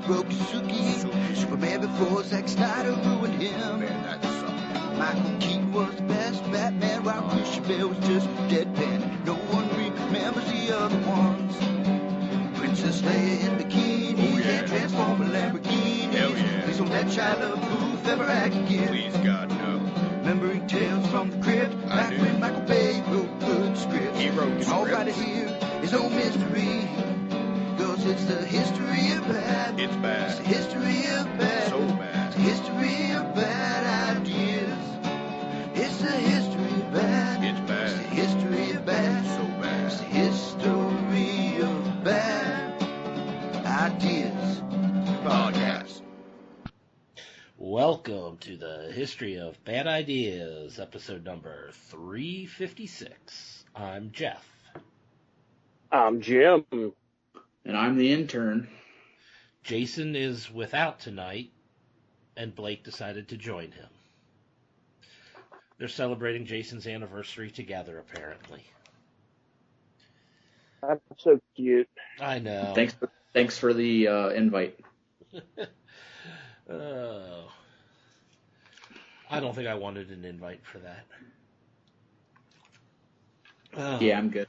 broke Suki. Superman before Zack Snyder ruined him. Michael Keaton was the best Batman, while Christian Bale was just deadpan. No one remembers the other ones. Princess Leia in bikini and Transformer Lamborghinis. Please don't let Shia LaBeouf ever act again. Please, God, no. Remembering Tales from the Crypt, back when Michael Bay wrote good scripts. He wrote scripts. All right here is no mystery, 'cause it's the history of bad. It's bad. It's the history of bad. So bad. It's the history of bad ideas. It's the history of bad. It's bad. It's the history of bad. So bad. It's the history of bad ideas. Podcast. Welcome to the History of Bad Ideas, episode number 356. I'm Jeff. I'm Jim. And I'm the intern. Jason is without tonight, and Blake decided to join him. They're celebrating Jason's anniversary together, apparently. That's so cute. I know. Thanks for the invite. Oh. I don't think I wanted an invite for that. Yeah, I'm good.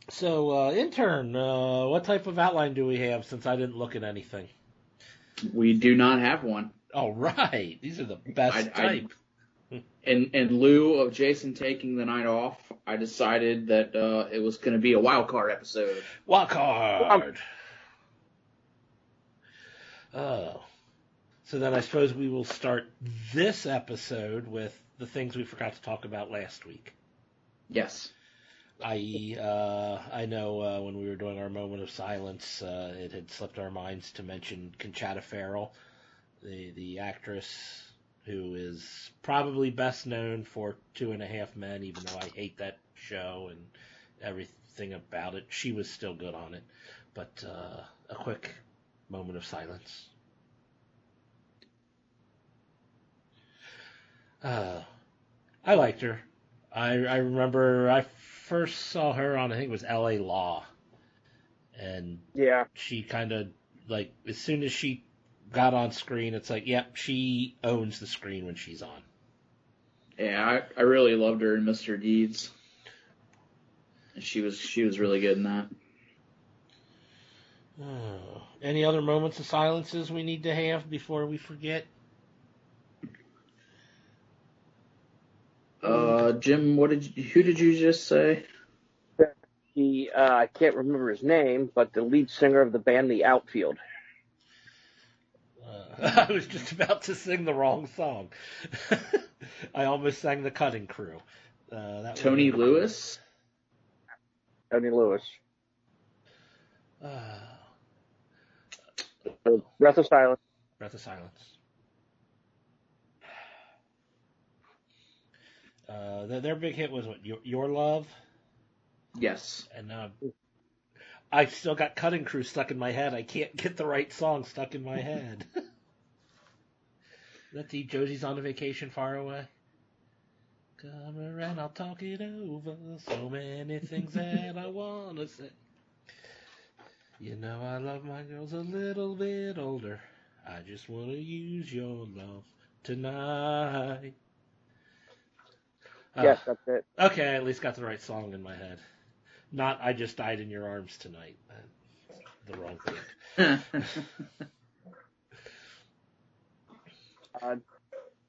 So, intern, what type of outline do we have since I didn't look at anything? We do not have one. All right. These are the best type. In lieu of Jason taking the night off, I decided that it was going to be a wild card episode. Wild card. Oh. So then I suppose we will start this episode with the things we forgot to talk about last week. Yes. I know when we were doing our moment of silence, it had slipped our minds to mention Conchata Ferrell, the actress who is probably best known for 2.5 Men, even though I hate that show and everything about it. She was still good on it. But a quick moment of silence. I liked her. I remember I first saw her on, I think it was LA Law. And Yeah. she kind of, like, as soon as she got on screen, it's like, yep, she owns the screen when she's on. Yeah, I really loved her in Mr. Deeds. She was really good in that. Oh. Any other moments of silences we need to have before we forget? Jim, who did you just say? I can't remember his name, but the lead singer of the band The Outfield. I was just about to sing the wrong song. I almost sang The Cutting Crew. Tony Lewis? Tony Lewis. Uh, Breath of Silence. Breath of Silence. Their big hit was what? Your Love? Yes. And I've still got Cutting Crew stuck in my head. I can't get the right song stuck in my head. Is that the Josie's on a Vacation Far Away? Come around, I'll talk it over. So many things that I want to say. You know I love my girls a little bit older. I just want to use your love tonight. Yes, that's it. Okay, I at least got the right song in my head. Not I Just Died in Your Arms Tonight. That's the wrong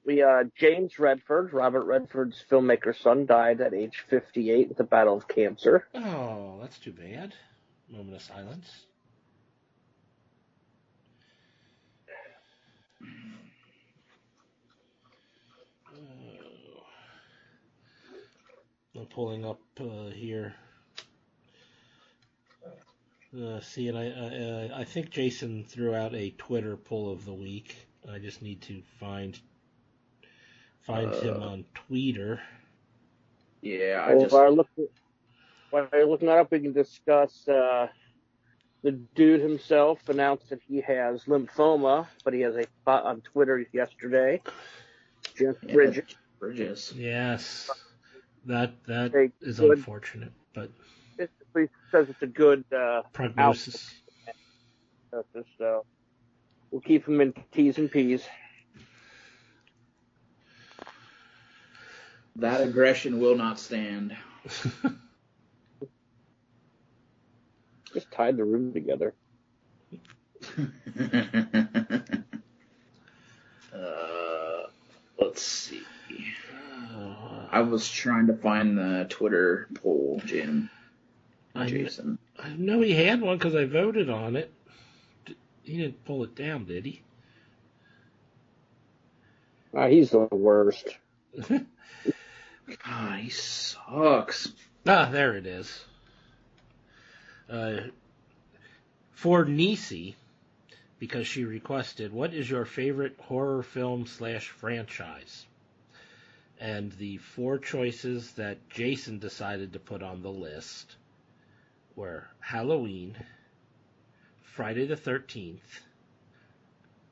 thing. James Redford, Robert Redford's filmmaker son, died at age 58 with a battle of cancer. Oh, that's too bad. Moment of silence. I'm pulling up here. See, and I think Jason threw out a Twitter poll of the week. I just need to find him on Twitter. Yeah, While you're looking that up, we can discuss the dude himself announced that he has lymphoma, but he has a spot on Twitter yesterday. Jeff Bridges. Yes, that is good, unfortunate, but basically says it's a good prognosis. So we'll keep them in T's and P's. That aggression will not stand. Just tied the room together. Let's see. I was trying to find the Twitter poll, Jason. I know he had one because I voted on it. He didn't pull it down, did he? He's the worst. God, he sucks. There it is. For Nisi, because she requested, what is your favorite horror film / franchise? And the 4 choices that Jason decided to put on the list were Halloween, Friday the 13th,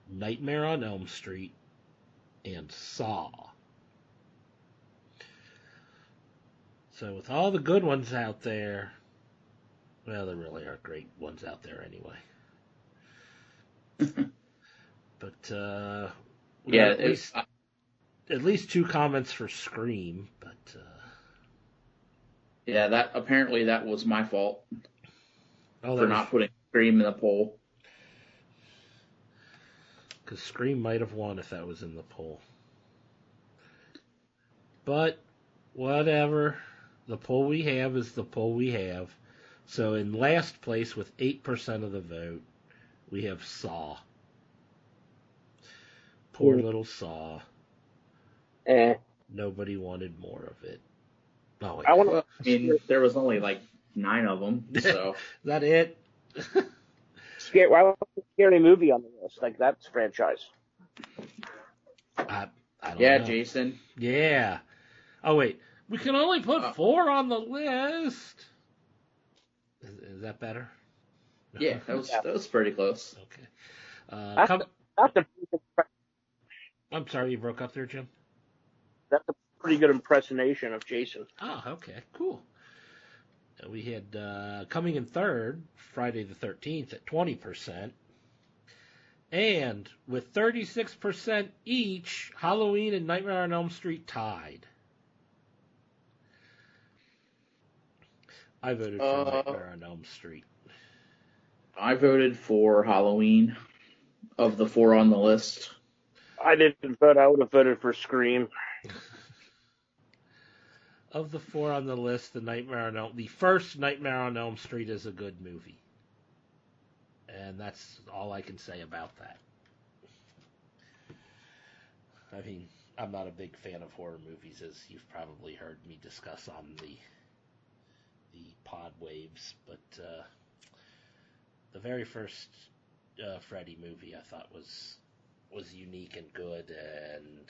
Nightmare on Elm Street, and Saw. So with all the good ones out there, well, there really are great ones out there anyway. But Yeah, at least 2 comments for Scream, but yeah, that was my fault for was, not putting Scream in the poll. Because Scream might have won if that was in the poll. But whatever, the poll we have is the poll we have. So in last place with 8% of the vote, we have Saw. Poor little Saw. Nobody wanted more of it. Oh, wait. I mean, there was only like 9 of them, so. Is that it? Why was a scary movie on the list? Like, that's franchise. I don't yeah, know. Jason. Yeah. Oh, wait. We can only put 4 on the list. Is that better? Yeah, that was pretty close. Okay. I'm sorry, you broke up there, Jim? That's a pretty good impersonation of Jason. Oh, okay. Cool. We had coming in third, Friday the 13th at 20%. And with 36% each, Halloween and Nightmare on Elm Street tied. I voted for Nightmare on Elm Street. I voted for Halloween of the 4 on the list. I didn't vote. I would have voted for Scream. Of the 4 on the list, the first Nightmare on Elm Street is a good movie. And that's all I can say about that. I mean, I'm not a big fan of horror movies, as you've probably heard me discuss on the pod waves, but the very first Freddy movie I thought was unique and good, and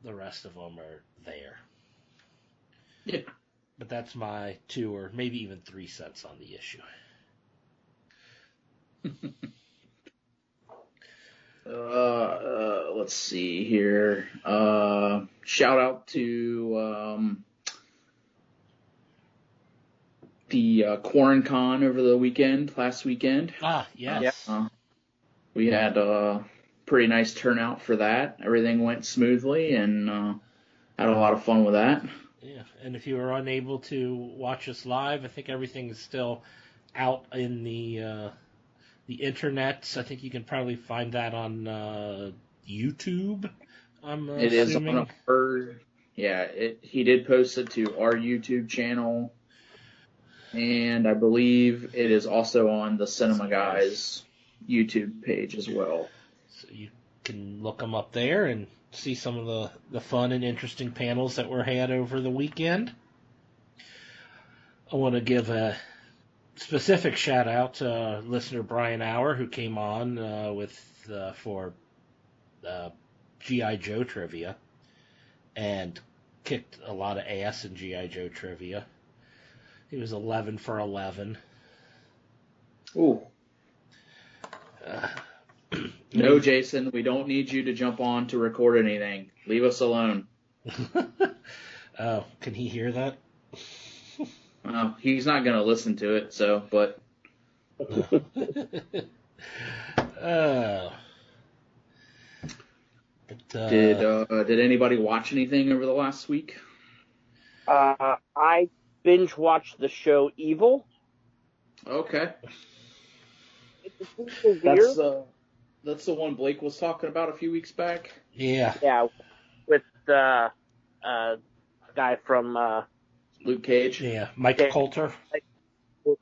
the rest of them are there. Yeah. But that's my 2 or maybe even 3 cents on the issue. Let's see here. Shout out to the QuaranCon over the last weekend. Yes. We had a pretty nice turnout for that. Everything went smoothly and had a lot of fun with that. Yeah, and if you were unable to watch us live, I think everything is still out in the internet. I think you can probably find that on YouTube. It is on he did post it to our YouTube channel, and I believe it is also on the Cinema Guys YouTube page as well. So you can look them up there and see some of the fun and interesting panels that were had over the weekend. I want to give a specific shout out to listener Brian Auer, who came on for G.I. Joe trivia and kicked a lot of ass in G.I. Joe trivia. He was 11 for 11. Ooh. No, Jason, we don't need you to jump on to record anything. Leave us alone. Oh, can he hear that? He's not going to listen to it, but Did anybody watch anything over the last week? I binge watched the show Evil. Okay. It's weird. That's the one Blake was talking about a few weeks back. Yeah. Yeah, with a guy from Luke Cage. Yeah, Mike Coulter.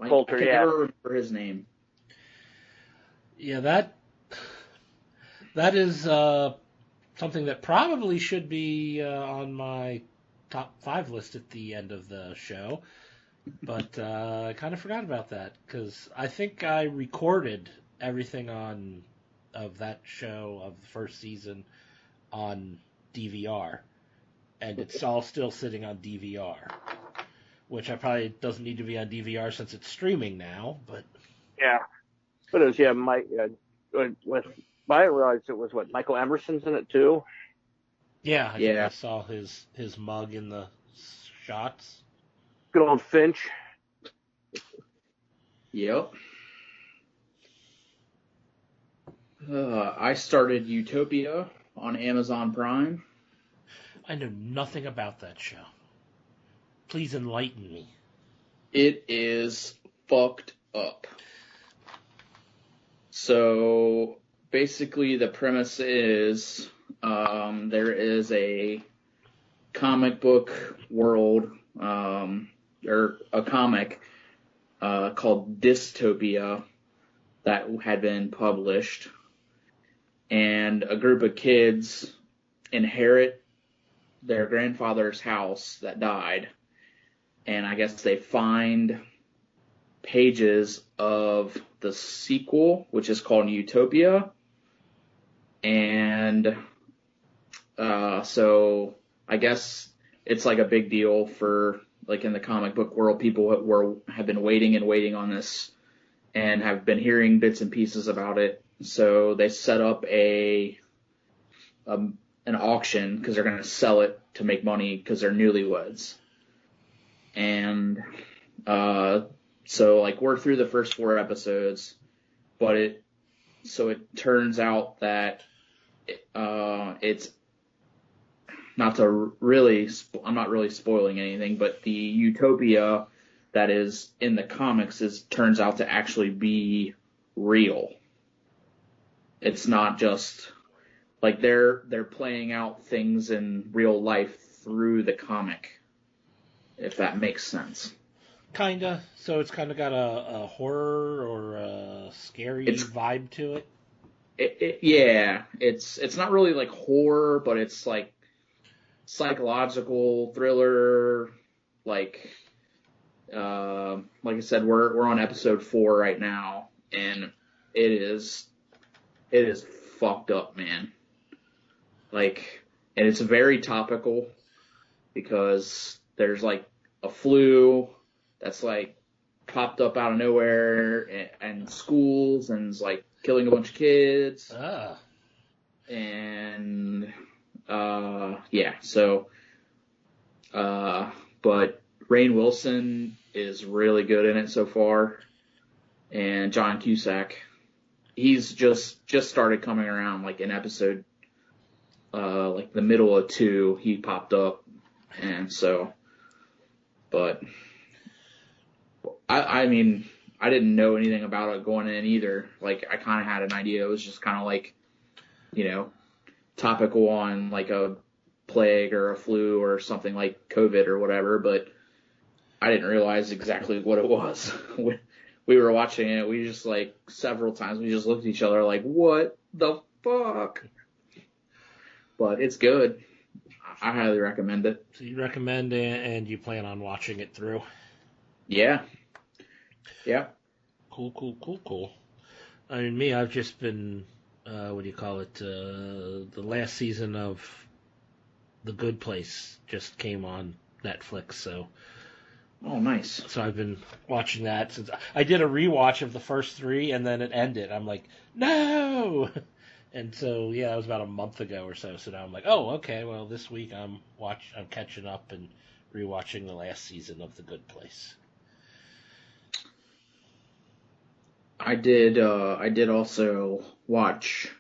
Coulter, I can never remember his name. Yeah, that is something that probably should be on my top 5 list at the end of the show. But I kind of forgot about that because I think I recorded everything of that show of the first season on DVR, and it's all still sitting on DVR, which I probably doesn't need to be on DVR since it's streaming now. But yeah, but it was Mike. With I realized it was Michael Emerson's in it too. Yeah, I think I saw his mug in the shots. Good old Finch. Yep. I started Utopia on Amazon Prime. I know nothing about that show. Please enlighten me. It is fucked up. So basically the premise is there is a comic book world, or a comic called Dystopia that had been published, and a group of kids inherit their grandfather's house that died, and I guess they find pages of the sequel, which is called Utopia, and so I guess it's like a big deal for, like, in the comic book world, people have been waiting and waiting on this and have been hearing bits and pieces about it. So they set up an auction because they're going to sell it to make money because they're newlyweds. And so, like, we're through the first 4 episodes, but it turns out that it's not to really, I'm not really spoiling anything, but the Utopia that is in the comics turns out to actually be real. It's not just like they're playing out things in real life through the comic, if that makes sense. Kinda. So it's kind of got a horror or a scary vibe to it. Yeah, it's not really like horror, but it's like psychological thriller. Like I said, we're on episode 4 right now, and it is fucked up, man. Like, and it's very topical because there's like a flu that's like popped up out of nowhere and schools and is like killing a bunch of kids. And yeah, so but Rainn Wilson is really good in it so far, and John Cusack, he's just started coming around, like in episode like the middle of 2 he popped up, and so, but I mean, I didn't know anything about it going in either. Like, I kind of had an idea. It was just kind of like, topical on like a plague or a flu or something like COVID or whatever, but I didn't realize exactly what it was. We were watching it. We just, like, several times we just looked at each other like, what the fuck? But it's good. I highly recommend it. So you recommend it, and you plan on watching it through? Yeah. Yeah. Cool. I mean, me, I've just been, the last season of The Good Place just came on Netflix, so. Oh, nice. So I've been watching that since I did a rewatch of the first 3, and then it ended. I'm like, no! And so, yeah, that was about a month ago or so. So now I'm like, oh, okay, well, this week I'm catching up and rewatching the last season of The Good Place. I did also watch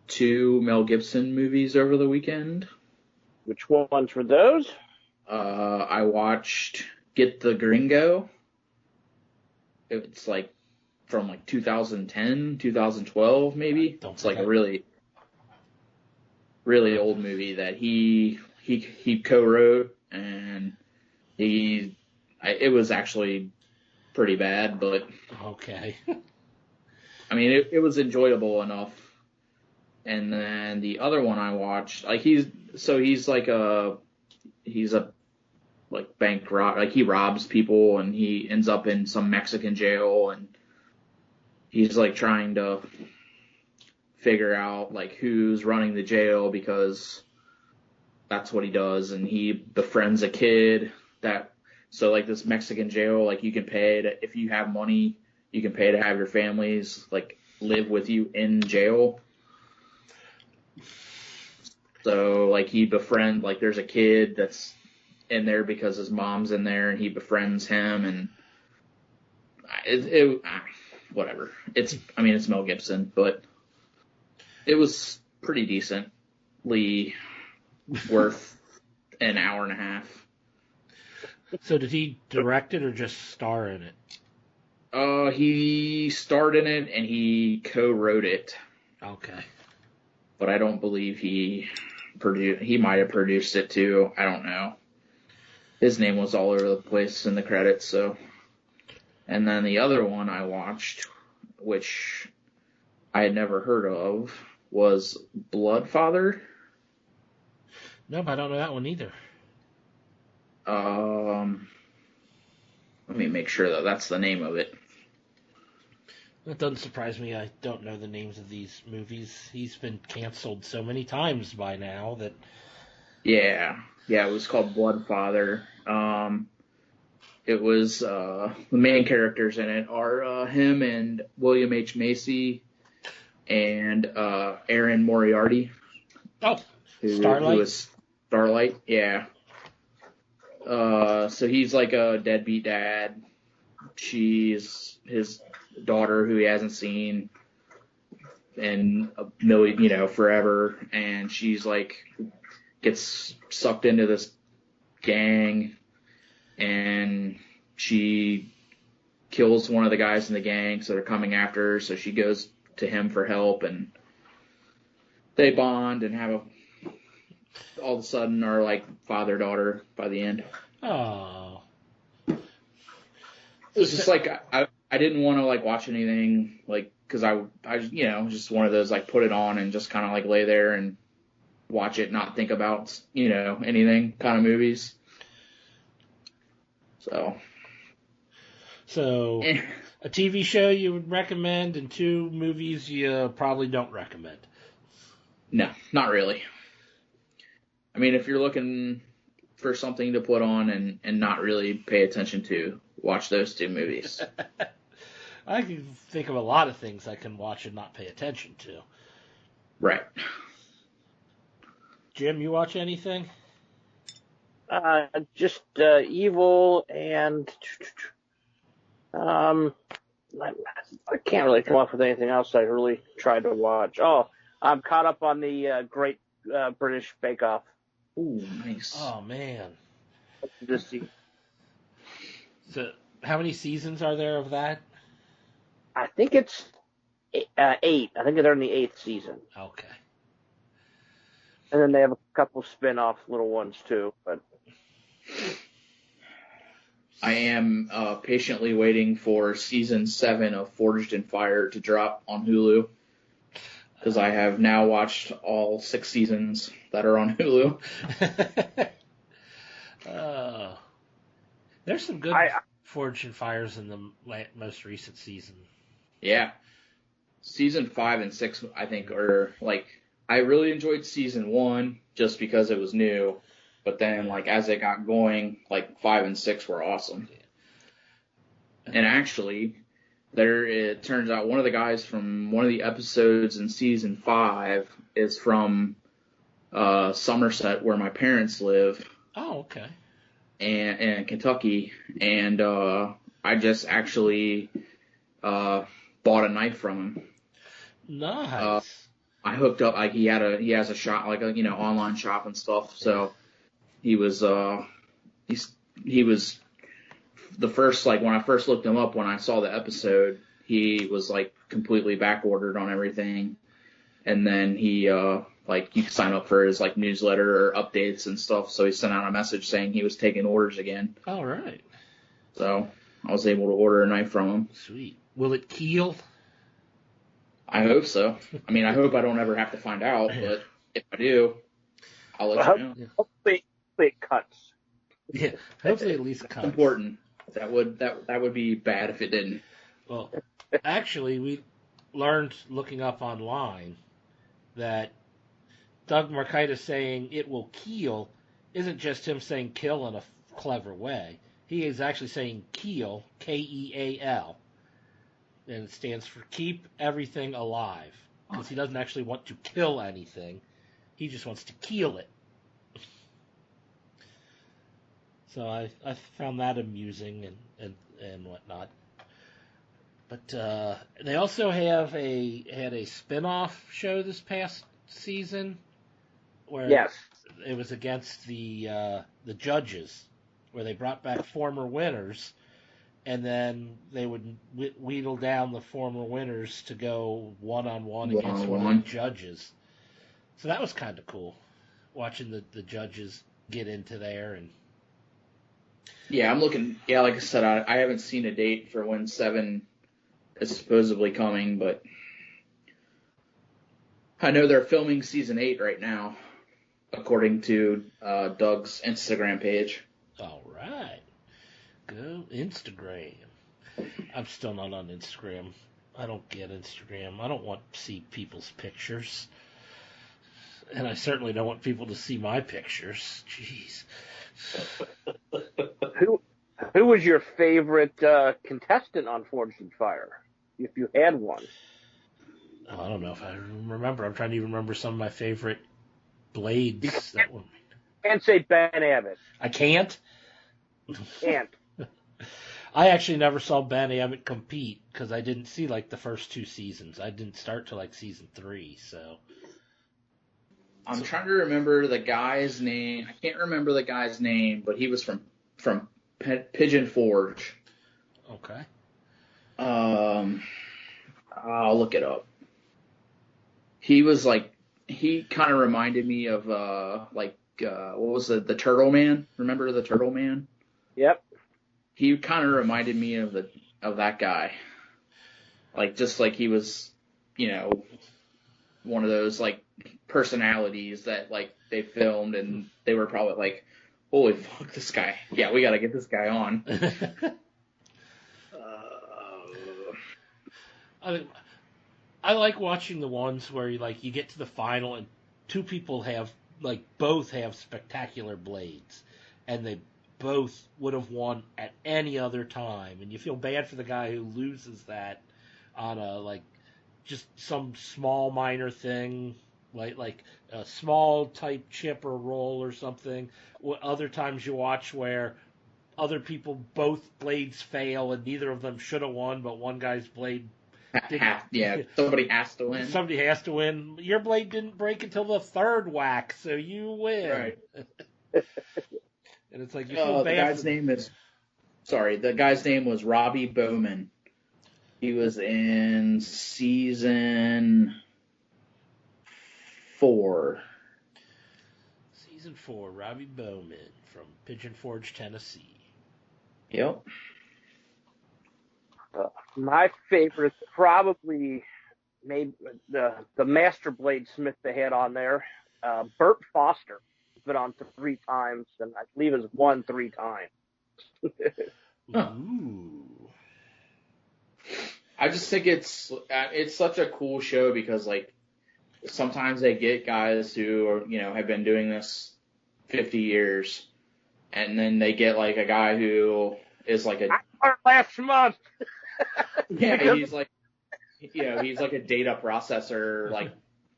2 Mel Gibson movies over the weekend. Which ones were those? I watched Get the Gringo. It's like from like 2010, 2012 maybe. It's like a really, really old movie that he co-wrote, and it was actually pretty bad, but okay. I mean it was enjoyable enough. And then the other one I watched, like he's a like bank rob, like he robs people and he ends up in some Mexican jail, and he's like trying to figure out like who's running the jail, because that's what he does. And he befriends a kid so like this Mexican jail, like you can pay to, if you have money, you can pay to have your families like live with you in jail. So like like there's a kid that's in there because his mom's in there, and he befriends him, and whatever. It's Mel Gibson, but it was pretty decently worth an hour and a half. So did he direct it or just star in it? He starred in it and he co-wrote it. Okay. But I don't believe he might have produced it too. I don't know. His name was all over the place in the credits, so. And then the other one I watched, which I had never heard of, was Bloodfather. Nope, I don't know that one either. Let me make sure that that's the name of it. That doesn't surprise me. I don't know the names of these movies. He's been canceled so many times by now that... Yeah, it was called Bloodfather. It was, the main characters in it are him and William H. Macy and Aaron Moriarty. Oh, Starlight? Who is Starlight, yeah. So he's like a deadbeat dad. She's his daughter who he hasn't seen in a million, forever. And she's like, gets sucked into this gang, and she kills one of the guys in the gang, so they're coming after her. So she goes to him for help, and they bond and all of a sudden are like father-daughter by the end. Oh. It's just like, I didn't want to like watch anything, like, cause I just one of those like put it on and just kind of like lay there and watch it, not think about, anything kind of movies. So a TV show you would recommend and 2 movies you probably don't recommend. No, not really. I mean, if you're looking for something to put on and not really pay attention to, watch those 2 movies. I can think of a lot of things I can watch and not pay attention to. Right. Jim, you watch anything? Just Evil and I can't really come up with anything else I really tried to watch. Oh, I'm caught up on the Great British Bake Off. Ooh, nice. Oh man. This season. So, how many seasons are there of that? I think it's 8. I think they're in the 8th season. Okay. And then they have a couple spin-off little ones too, but I am patiently waiting for season 7 of Forged in Fire to drop on Hulu, because I have now watched all 6 seasons that are on Hulu. There's some good Forged in Fires in the most recent season. Yeah. Season 5 and 6, I think, are like, I really enjoyed season 1 just because it was new. But then, like, as it got going, like, 5 and 6 were awesome. And actually, it turns out one of the guys from one of the episodes in season 5 is from Somerset, where my parents live. Oh, okay. And Kentucky. And I just actually bought a knife from him. Nice. I hooked up, like he has a shop, like a, online shop and stuff. So he was the first, like when I first looked him up, when I saw the episode, he was like completely back ordered on everything. And then he, like you could sign up for his like newsletter or updates and stuff. So he sent out a message saying he was taking orders again. All right. So I was able to order a knife from him. Sweet. Will it heal? I hope so. I mean, I hope I don't ever have to find out, but if I do, I'll let you know. Hopefully it cuts. Yeah. Hopefully at least That's cuts. important. That would be bad if it didn't. Well, actually, we learned looking up online that Doug Markaitis saying it will keel isn't just him saying kill in a clever way. He is actually saying keel, Keal, and it stands for keep everything alive, because he doesn't actually want to kill anything. He just wants to keel it. So I found that amusing and whatnot. But they also had a spin-off show this past season where Yes. it was against the judges, where they brought back former winners, and then they would wheedle down the former winners to go one-on-one against one of the judges. So that was kind of cool, watching the judges get into there. And Yeah, I'm looking. Yeah, like I said, I haven't seen a date for when 7 is supposedly coming, but I know they're filming season 8 right now, according to Doug's Instagram page. all right, go Instagram. I'm still not on Instagram. I don't get Instagram. I don't want to see people's pictures. And I certainly don't want people to see my pictures. Jeez. Who was your favorite contestant on Forged in Fire, if you had one? Oh, I don't know if I remember. I'm trying to even remember some of my favorite blades. That one. Can't say Ben Abbott. I can't? Can't. I actually never saw Ben Abbott compete because I didn't see like the first 2 seasons. I didn't start till like season 3, so. I'm trying to remember the guy's name. I can't remember the guy's name, but he was from Pigeon Forge. Okay. I'll look it up. He was like, he kind of reminded me of what was it, the Turtle Man? Remember the Turtle Man? Yep. He kind of reminded me of that guy. Like, just like he was, one of those like personalities that like they filmed and they were probably like, holy fuck, this guy. Yeah, we got to get this guy on. I like watching the ones where you get to the final and 2 people both have spectacular blades, and they both would have won at any other time, and you feel bad for the guy who loses that on a just some small minor thing, like a small type chip or roll or something. Other times you watch where other people, both blades fail and neither of them should have won, but one guy's blade somebody has to win. Somebody has to win. Your blade didn't break until the 3rd whack, so you win. Right. And it's like you feel bad. The guy's name was Robbie Bowman. He was in season 4. Season 4, Robbie Bowman from Pigeon Forge, Tennessee. Yep. My favorite, probably, maybe the Master Bladesmith they had on there, Bert Foster. He's been on 3 times, and I believe has won 3 times. Ooh. I just think it's such a cool show because like sometimes they get guys who are, have been doing this 50 years, and then they get like a guy who is like I learned last month. Yeah, he's like, he's like a data processor, like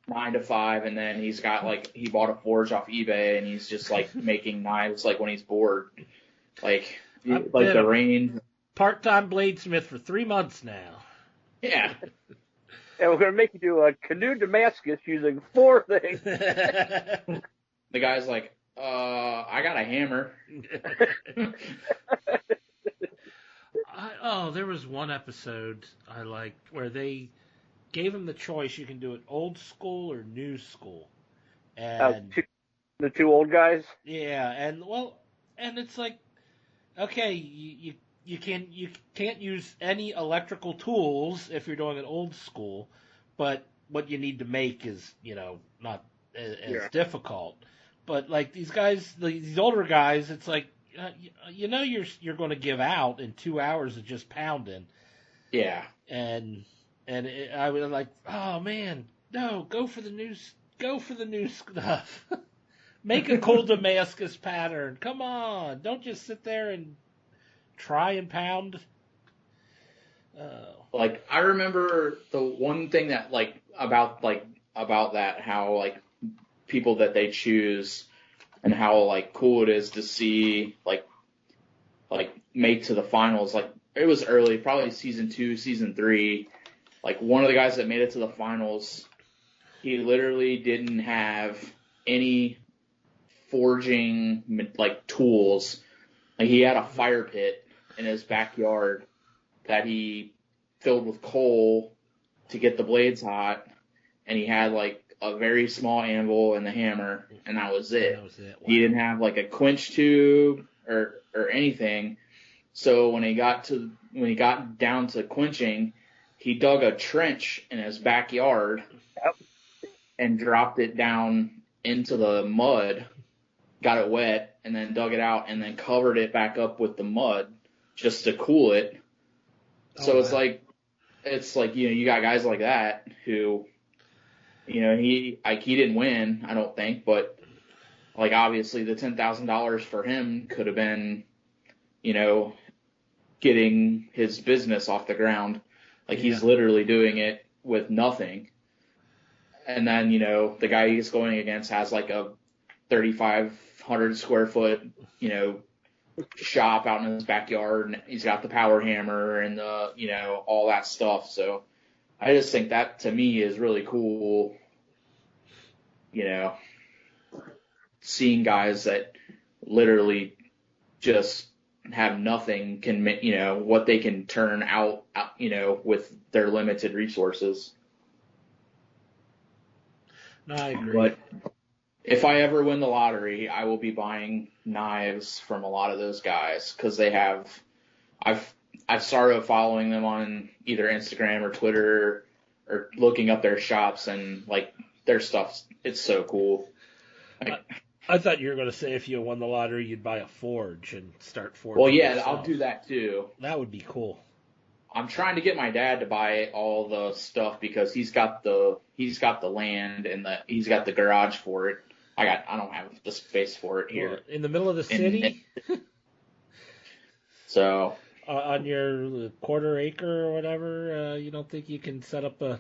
9 to 5, and then he's got he bought a forge off eBay, and he's just like making knives like when he's bored, like the range. Part-time bladesmith for 3 months now. Yeah. And we're going to make you do a canoe Damascus using 4 things. The guy's like, I got a hammer. There was one episode I liked where they gave him the choice. You can do it old school or new school. And the 2 old guys? yeah, and it's like, okay, you can't use any electrical tools if you're doing it old school, but what you need to make is, not as difficult. But like these guys, these older guys, it's like, you're going to give out in 2 hours of just pounding. Yeah. And I was like, oh man, no, go for the new stuff. Make a cool Damascus pattern. Come on, don't just sit there and try and pound. Like, I remember the one thing that about that, how people that they choose and how cool it is to see like make to the finals. Like, it was early, probably season 2, season 3. Like, one of the guys that made it to the finals, he literally didn't have any forging tools. Like, he had a fire pit in his backyard that he filled with coal to get the blades hot, and he had a very small anvil and the hammer, and that was it. Wow. He didn't have a quench tube or anything. So when he got down to quenching, he dug a trench in his backyard and dropped it down into the mud, got it wet, and then dug it out and then covered it back up with the mud just to cool it. So it's like you got guys like that who, he didn't win, I don't think, but obviously the $10,000 for him could have been, getting his business off the ground. He's literally doing it with nothing. And then, the guy he's going against has a 3,500 square foot, shop out in his backyard, and he's got the power hammer and the, all that stuff. So I just think that to me is really cool, seeing guys that literally just have nothing can, what they can turn out, with their limited resources. No, I agree. But if I ever win the lottery, I will be buying knives from a lot of those guys, because I've started following them on either Instagram or Twitter or looking up their shops, and their stuff, it's so cool. I thought you were going to say if you won the lottery, you'd buy a forge and start forging. Well, yeah, yourself. I'll do that too. That would be cool. I'm trying to get my dad to buy all the stuff because he's got the land and he's got the garage for it. I don't have the space for it here. Well, in the middle of the city? So on your quarter acre or whatever, you don't think you can set up a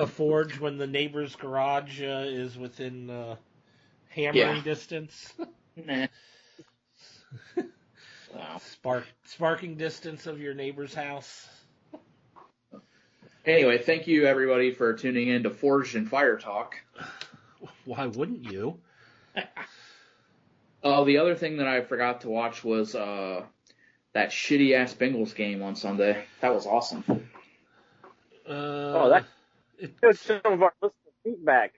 forge when the neighbor's garage is within hammering distance? Nah. Sparking distance of your neighbor's house. Anyway, thank you everybody for tuning in to Forged and Fire Talk. Why wouldn't you? The other thing that I forgot to watch was that shitty ass Bengals game on Sunday. That was awesome. That took some of our listener feedback.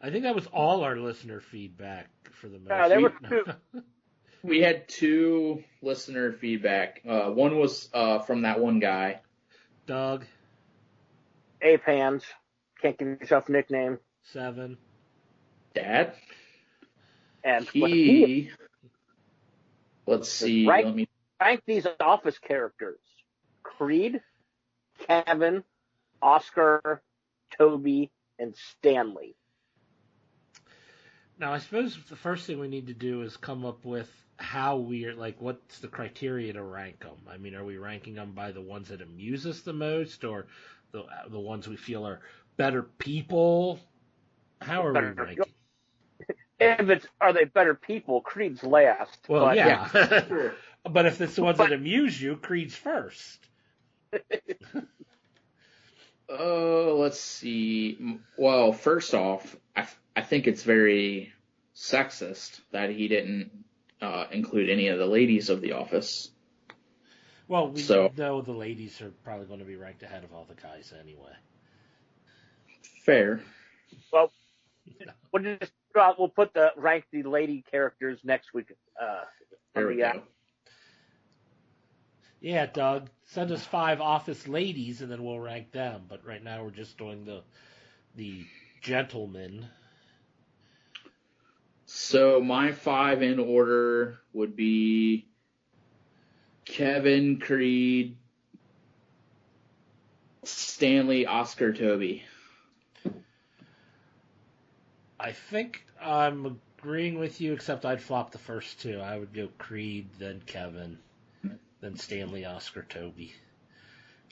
I think that was all our listener feedback for the most. There were 2. We had 2 listener feedback. One was from that one guy, Doug. Ape Hands. Can't give yourself a nickname. 7. Dad. And let's see. Rank these office characters: Creed, Kevin, Oscar, Toby, and Stanley. Now, I suppose the first thing we need to do is come up with how we are, what's the criteria to rank them? I mean, are we ranking them by the ones that amuse us the most, or the ones we feel are better people? How are we ranking? If are they better people, Creed's last. Well, but, yeah. But if it's the ones that amuse you, Creed's first. Let's see. Well, first off, I think it's very sexist that he didn't include any of the ladies of The Office. Well, we know the ladies are probably going to be ranked ahead of all the guys anyway. Fair. Well, we'll put rank the lady characters next week. There we go. Yeah, Doug, send us 5 Office ladies, and then we'll rank them. But right now we're just doing the gentlemen. So my 5 in order would be Kevin, Creed, Stanley, Oscar, Toby. I think I'm agreeing with you, except I'd flop the first 2. I would go Creed, then Kevin, then Stanley, Oscar, Toby.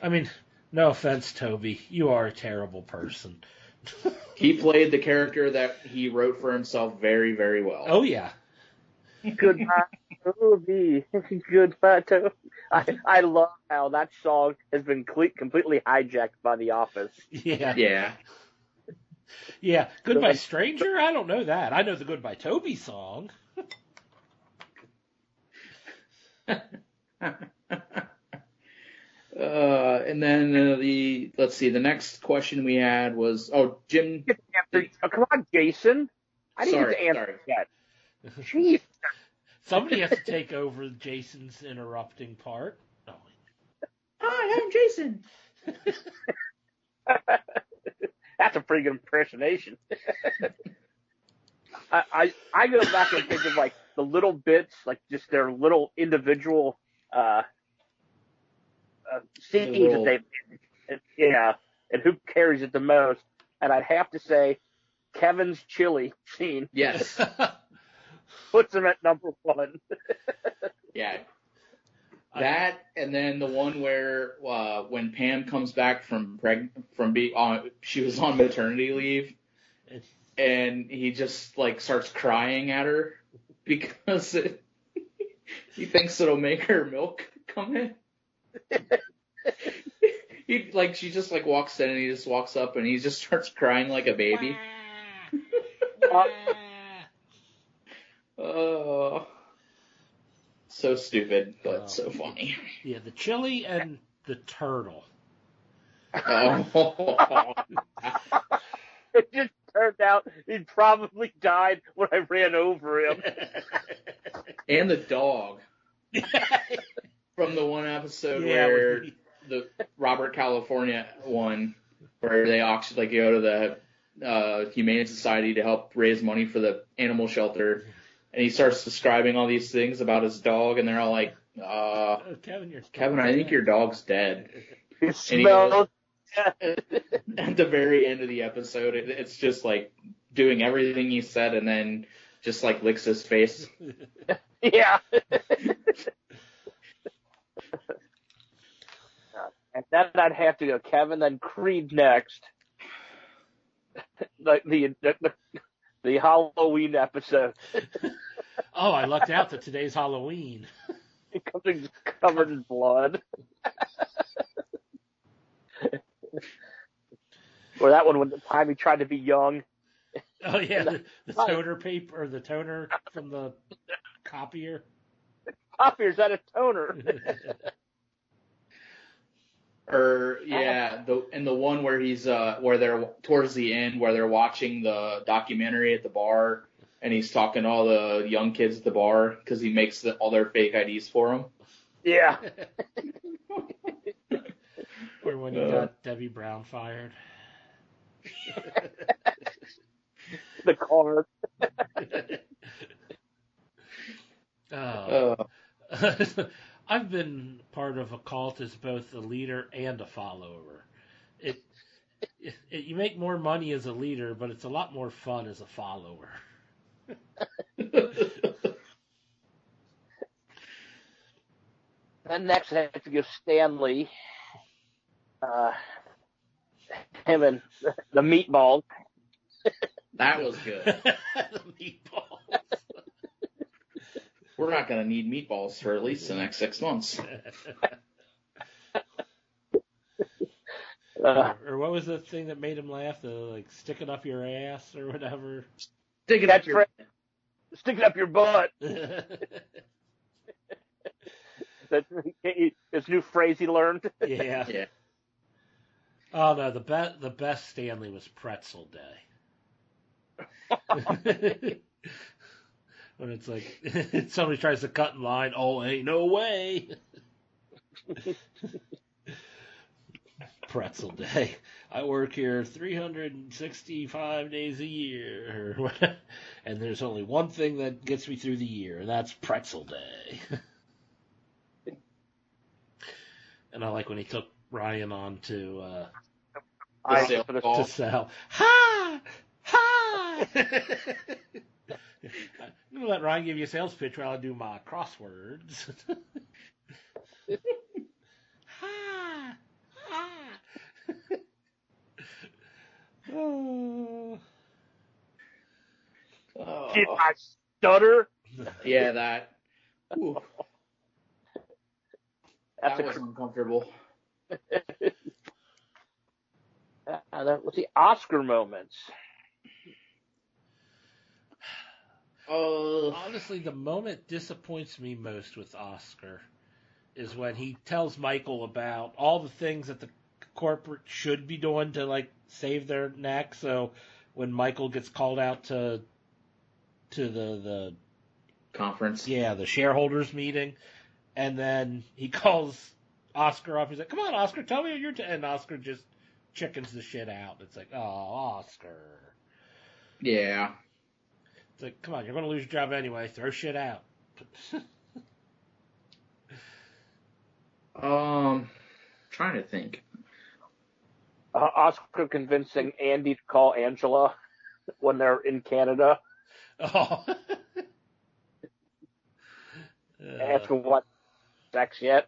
I mean, no offense, Toby. You are a terrible person. He played the character that he wrote for himself very, very well. Oh, yeah. Goodbye, Toby. Goodbye, Toby. I love how that song has been completely hijacked by The Office. Yeah. Yeah. Yeah. Goodbye, Stranger? I don't know that. I know the Goodbye, Toby song. And then the next question we had was, Jim. Come on, Jason. I didn't get to answer yet. Jeez. Somebody has to take over Jason's interrupting part. Oh. Hi, I'm Jason. That's a pretty good impersonation. I go back and think of like the little bits, like just their little individual scenes that they, and who carries it the most. And I'd have to say Kevin's chili scene. Yes. Puts him at number 1. Yeah. That, and then the one where when Pam comes back from she was on maternity leave, and he just like starts crying at her because he thinks it'll make her milk come in. She just like walks in and he just walks up and he just starts crying like a baby. Oh. So stupid, but so funny. Yeah, the chili and the turtle. Oh. It just turned out he probably died when I ran over him. And the dog. From the one episode where the Robert California one, where they auction, like go to the Humane Society to help raise money for the animal shelter. And he starts describing all these things about his dog, and they're all like, Kevin, I think your dog's dead. It smells. At the very end of the episode, it's just like doing everything he said and then just like licks his face. Yeah. And then I'd have to go Kevin, then Creed next. The Halloween episode. Oh, I lucked out that today's Halloween. It comes covered in blood. Or that one when the time he tried to be young. Oh yeah, the toner paper or the toner from the copier. Copier's out of toner. Or the one where he's where they're towards the end where they're watching the documentary at the bar and he's talking to all the young kids at the bar because he makes all their fake IDs for them. Yeah. Or when he got Debbie Brown fired. The card. I've been part of a cult as both a leader and a follower. You make more money as a leader, but it's a lot more fun as a follower. Then next I have to give Stanley, him and the meatballs. That was good. The meatballs. We're not going to need meatballs for at least the next 6 months. Or what was the thing that made him laugh? Stick it up your ass or whatever. Stick it up your... Stick it up your butt. That's his new phrase he learned. Yeah. Yeah. Oh no, the best Stanley was Pretzel Day. When it's like somebody tries to cut in line, oh, ain't no way. Pretzel Day. I work here 365 days a year, and there's only one thing that gets me through the year, and that's Pretzel Day. And I like when he took Ryan on to sell. Ha! Ha! I'm going to let Ryan give you a sales pitch while I do my crosswords. Ha! Ha! Oh. Did I stutter? Yeah, that. Ooh. That's that was uncomfortable. Let's see, Oscar moments. Honestly, the moment disappoints me most with Oscar is when he tells Michael about all the things that the corporate should be doing to save their neck. So when Michael gets called out to the conference, the shareholders meeting, and then he calls Oscar up. He's like, "Come on, Oscar, tell me what you're." And Oscar just chickens the shit out. It's like, "Oh, Oscar." Yeah. It's like, come on, you're going to lose your job anyway. Throw shit out. Trying to think. Oscar convincing Andy to call Angela when they're in Canada. Oh. Ask him what sex yet.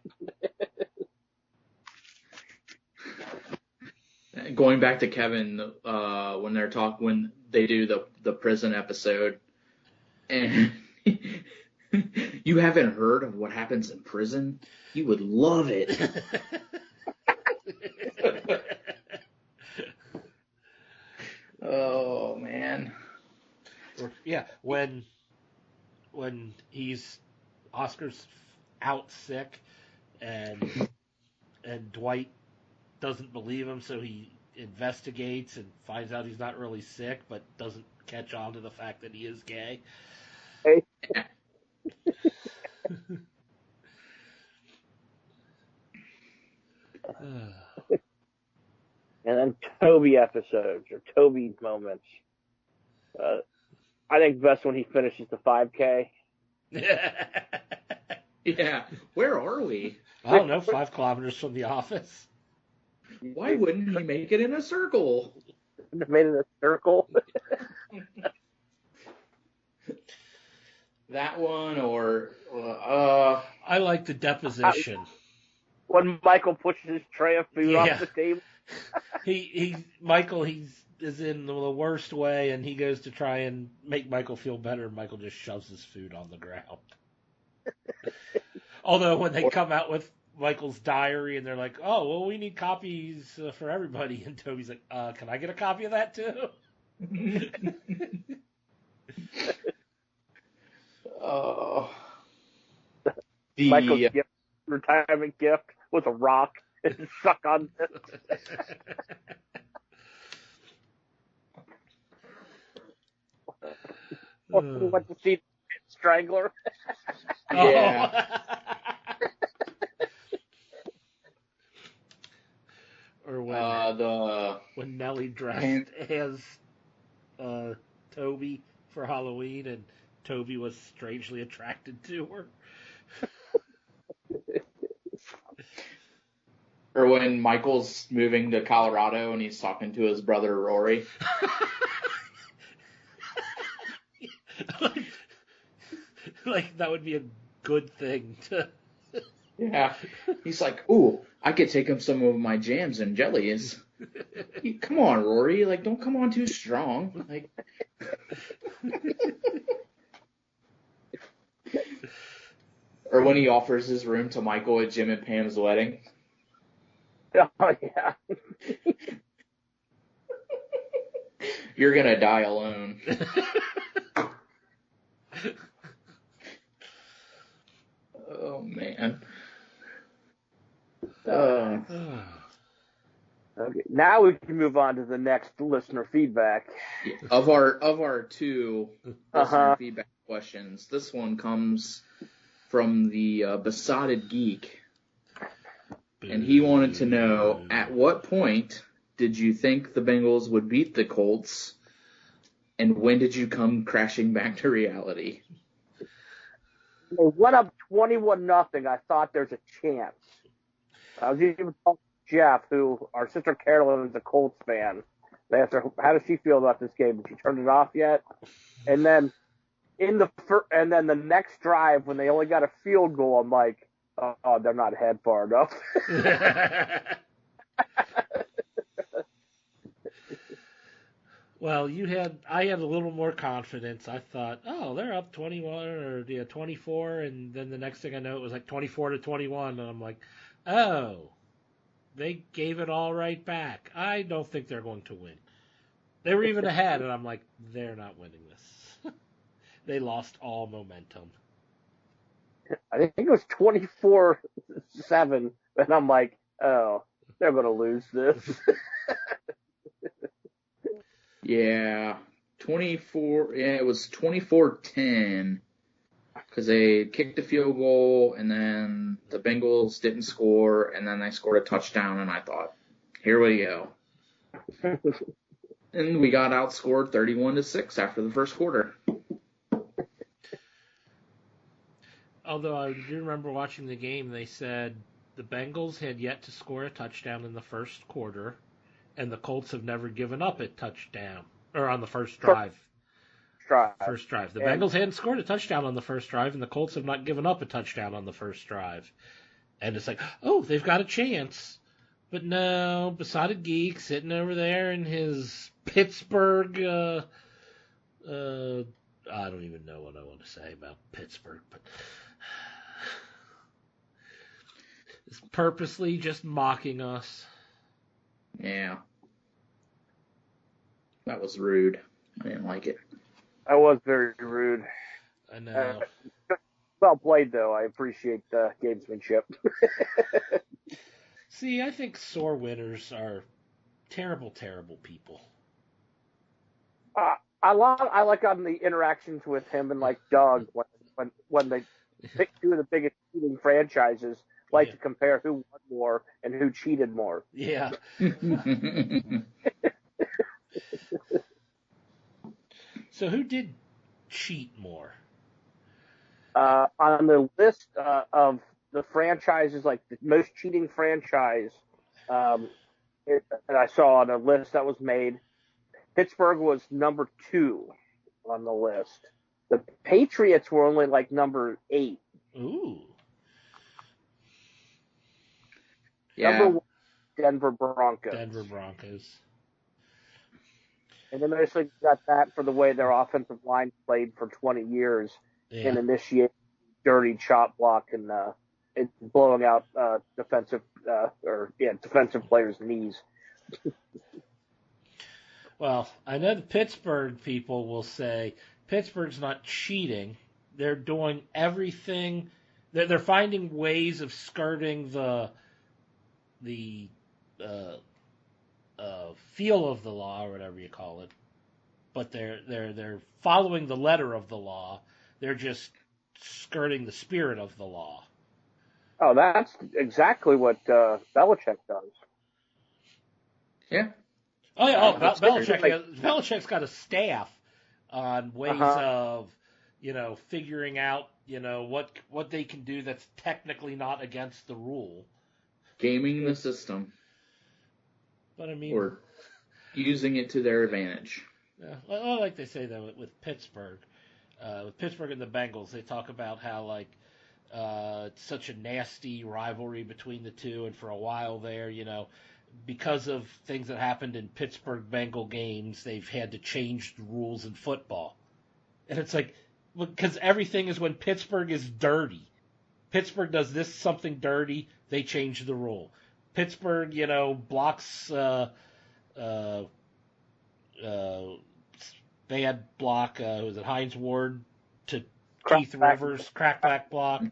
Going back to Kevin, when they do the prison episode, and you haven't heard of what happens in prison, you would love it. Oh man. Yeah, when Oscar's out sick and Dwight doesn't believe him, so he investigates and finds out he's not really sick, but doesn't catch on to the fact that he is gay. Hey. And then Toby episodes or Toby moments. I think best when he finishes the 5K. Yeah. Where are we? I don't know, 5 kilometers from the office. Why wouldn't he make it in a circle? Made it a circle. That one, or I like the deposition. When Michael pushes his tray of food off the table. Michael is in the worst way, and he goes to try and make Michael feel better, and Michael just shoves his food on the ground. Although when they come out with Michael's diary and they're like, "Oh, well, we need copies for everybody," and Toby's like, "Can I get a copy of that too?" Michael's retirement gift was a rock and suck on it. Went to see Strangler. Yeah. Or when Nellie dressed as Toby for Halloween, and Toby was strangely attracted to her. Or when Michael's moving to Colorado and he's talking to his brother Rory. Like that would be a good thing to. Yeah. He's like, "Ooh, I could take him some of my jams and jellies." Come on, Rory. Don't come on too strong. Or when he offers his room to Michael at Jim and Pam's wedding. Oh, yeah. You're going to die alone. Oh, man. Okay, now we can move on to the next listener feedback. Of our two listener feedback questions, this one comes from the Besotted Geek. And he wanted to know, at what point did you think the Bengals would beat the Colts? And when did you come crashing back to reality? They went up 21-0. I thought there's a chance. I was even talking to Jeff, who our sister Carolyn is a Colts fan. They asked her, how does she feel about this game? Did she turn it off yet? And then the next drive, when they only got a field goal, I'm like, oh, they're not ahead far enough. Well, I had a little more confidence. I thought, oh, they're up 21 or 24, and then the next thing I know, it was like 24-21, and I'm like, oh, they gave it all right back. I don't think they're going to win. They were even ahead, and I'm like, they're not winning this. They lost all momentum. I think it was 24-7, and I'm like, oh, they're going to lose this. Yeah, 24. Yeah, it was 24-10 because they kicked a field goal, and then the Bengals didn't score, and then they scored a touchdown, and I thought, here we go. And we got outscored 31-6 after the first quarter. Although I do remember watching the game, they said the Bengals had yet to score a touchdown in the first quarter, and the Colts have never given up a touchdown, or on the first drive. First drive. The Bengals hadn't scored a touchdown on the first drive, and the Colts have not given up a touchdown on the first drive. And it's like, oh, they've got a chance. But no, Besotted Geek sitting over there in his Pittsburgh, I don't even know what I want to say about Pittsburgh, but is purposely just mocking us. Yeah. That was rude. I didn't like it. That was very rude. I know. Well played, though. I appreciate the gamesmanship. See, I think sore winners are terrible, terrible people. I like on the interactions with him and like Doug when they pick two of the biggest cheating franchises, to compare who won more and who cheated more. Yeah. So who did cheat more? On the list of the franchises, like the most cheating franchise, and I saw on a list that was made, Pittsburgh was number 2 on the list. The Patriots were only like number 8. Ooh. Yeah. Number 1, Denver Broncos. Denver Broncos. And then they basically got that for the way their offensive line played for 20 years and initiate dirty chop block and blowing out defensive players' knees. Well, I know the Pittsburgh people will say Pittsburgh's not cheating. They're doing everything. They're finding ways of skirting the feel of the law, or whatever you call it. But they're following the letter of the law. They're just skirting the spirit of the law. Oh, that's exactly what Belichick does. Yeah. Oh yeah. Belichick's got a staff on ways of, figuring out, what they can do that's technically not against the rule. Gaming the system. But I mean, or using it to their advantage. Well, like they say though with Pittsburgh and the Bengals, they talk about how it's such a nasty rivalry between the two, and for a while there, because of things that happened in Pittsburgh Bengal games, they've had to change the rules in football. And it's like, because everything is when Pittsburgh is dirty. Pittsburgh does this something dirty, they change the rule. Pittsburgh, blocks bad block, was it Hines Ward to Keith Rivers, crackback block.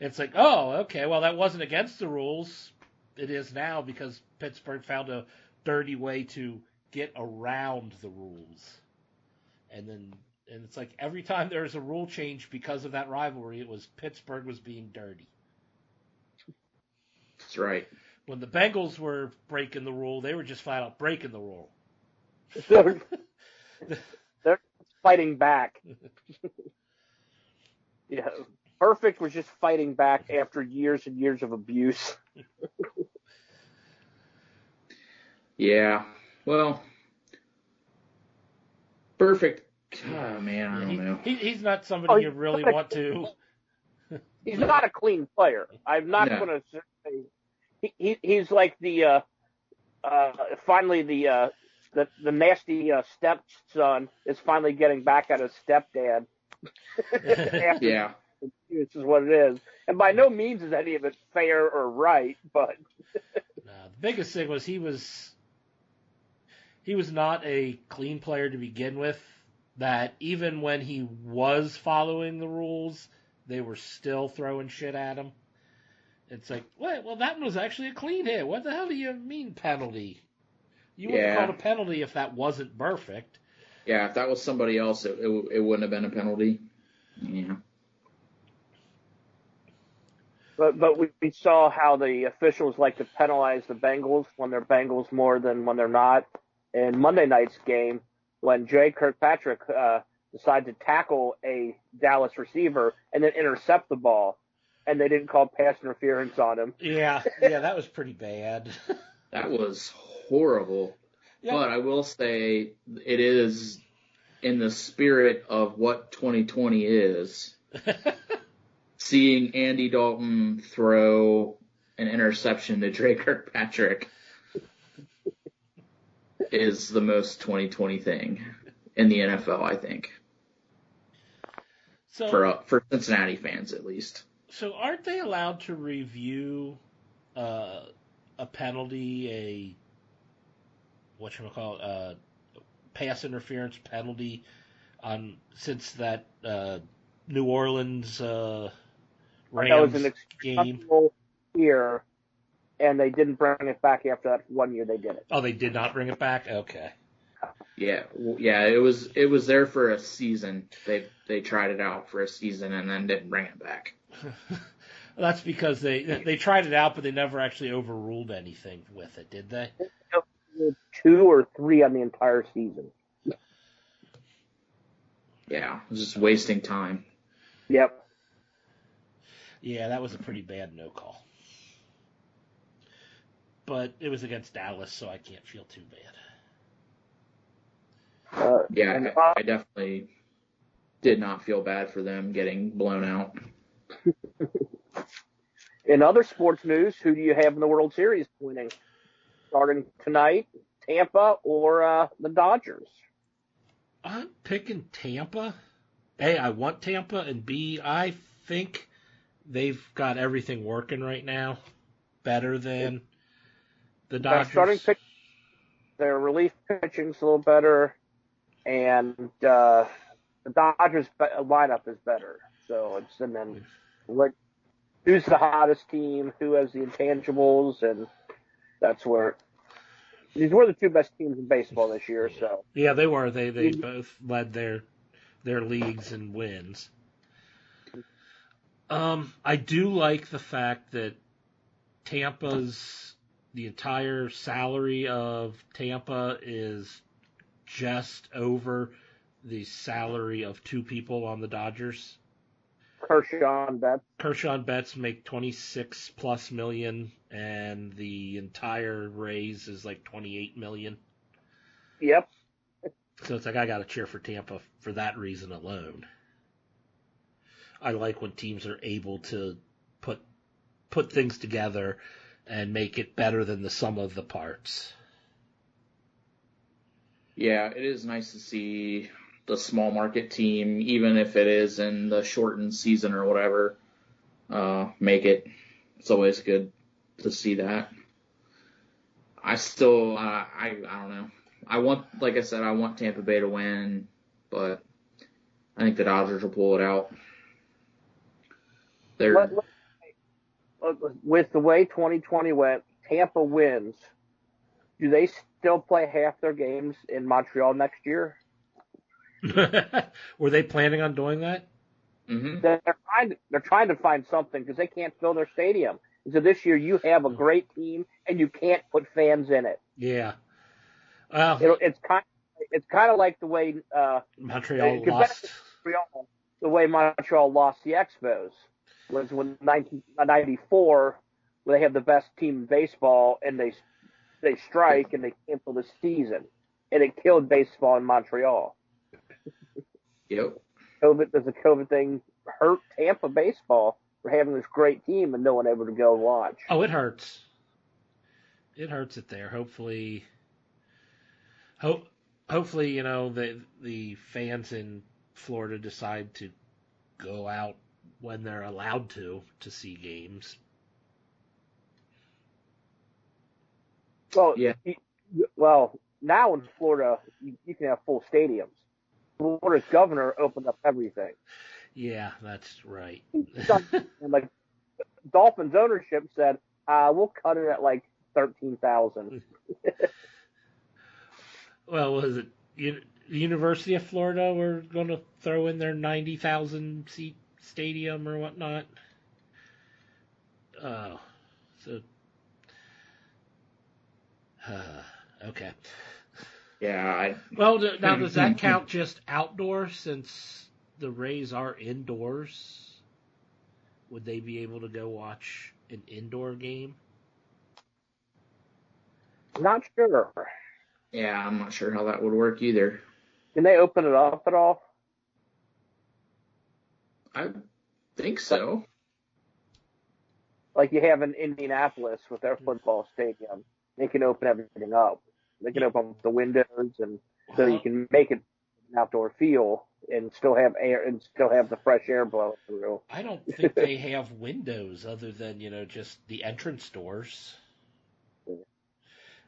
It's like, oh, okay, well, that wasn't against the rules. It is now because Pittsburgh found a dirty way to get around the rules. And it's like every time there's a rule change because of that rivalry, it was Pittsburgh was being dirty. That's right. When the Bengals were breaking the rule, they were just flat out breaking the rule. They're fighting back. Yeah. Perfect was just fighting back after years and years of abuse. Yeah. Well, Perfect. Oh, man, I don't know. He's not somebody you really want to. He's not a clean player. I'm not going to say he's like the finally the nasty stepson is finally getting back at his stepdad. Yeah. This is what it is. And by no means is any of it fair or right, but the biggest thing was he was not a clean player to begin with, that even when he was following the rules, they were still throwing shit at him. It's like, well, that was actually a clean hit. What the hell do you mean penalty? You wouldn't have called a penalty if that wasn't perfect. Yeah, if that was somebody else, it wouldn't have been a penalty. Yeah. But we saw how the officials like to penalize the Bengals when they're Bengals more than when they're not. In Monday night's game, when Jay Kirkpatrick decided to tackle a Dallas receiver and then intercept the ball, and they didn't call pass interference on him. Yeah, that was pretty bad. That was horrible. Yeah. But I will say it is in the spirit of what 2020 is. Seeing Andy Dalton throw an interception to Dre Kirkpatrick is the most 2020 thing in the NFL, I think. So, for Cincinnati fans, at least. So aren't they allowed to review a penalty, pass interference penalty since that New Orleans Rams that was an game year, and they didn't bring it back after that 1 year they did it. Oh, they did not bring it back? Okay. Yeah, it was there for a season. They tried it out for a season and then didn't bring it back. That's because they tried it out, but they never actually overruled anything with it, did they? 2 or 3 on the entire season. Yeah, it was just wasting time. Yep. Yeah, that was a pretty bad no call. But it was against Dallas, so I can't feel too bad. I definitely did not feel bad for them getting blown out. In other sports news, who do you have in the World Series winning? Starting tonight, Tampa or the Dodgers? I'm picking Tampa. A, I want Tampa, and B, I think they've got everything working right now better than the Dodgers. Their relief pitching's a little better, and the Dodgers lineup is better. So and then who's the hottest team, who has the intangibles, and that's where these were the 2 best teams in baseball this year. So yeah, they were. They both led their leagues in wins. I do like the fact that the entire salary of Tampa is just over the salary of 2 people on the Dodgers. Kershaw and Betts make $26+ million, and the entire raise is like $28 million. Yep. So it's like I got to cheer for Tampa for that reason alone. I like when teams are able to put things together and make it better than the sum of the parts. Yeah, it is nice to see the small market team, even if it is in the shortened season or whatever, make it. It's always good to see that. I still, I don't know. Like I said, I want Tampa Bay to win, but I think the Dodgers will pull it out. With the way 2020 went, Tampa wins. Do they still play half their games in Montreal next year? Were they planning on doing that? Mm-hmm. They're trying to find something because they can't fill their stadium. And so this year you have a great team and you can't put fans in it. Yeah. It's kind of like the way Montreal lost. The way Montreal lost the Expos was when 1994, when they have the best team in baseball and they strike and they cancel the season, and it killed baseball in Montreal. Yep. Does the COVID thing hurt Tampa baseball for having this great team and no one able to go watch? Oh, it hurts. It hurts it there. Hopefully, the fans in Florida decide to go out when they're allowed to see games. Well, yeah. Well, now in Florida, you can have full stadiums. Florida's governor opened up everything. Yeah, that's right. And like Dolphins ownership said, we'll cut it at like 13,000. Well, was it the University of Florida? We're going to throw in their 90,000 seat stadium or whatnot. Oh, so okay. Yeah. Well, now does that count just outdoors since the Rays are indoors? Would they be able to go watch an indoor game? Not sure. Yeah, I'm not sure how that would work either. Can they open it up at all? I think so. Like you have in Indianapolis with their football stadium, they can open everything up. They can open up the windows, and so you can make it an outdoor feel and still have air and still have the fresh air blowing through. I don't think they have windows other than just the entrance doors.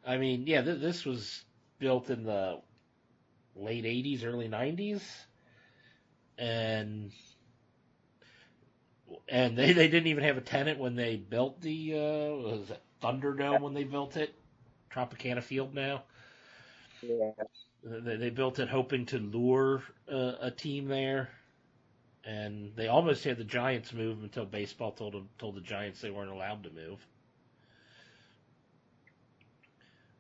I mean, yeah, this was built in the late 80s, early 90s, and they didn't even have a tenant when they built the was it Thunderdome when they built it, Tropicana Field now. Yeah. They built it hoping to lure a team there, and they almost had the Giants move until baseball told the Giants they weren't allowed to move.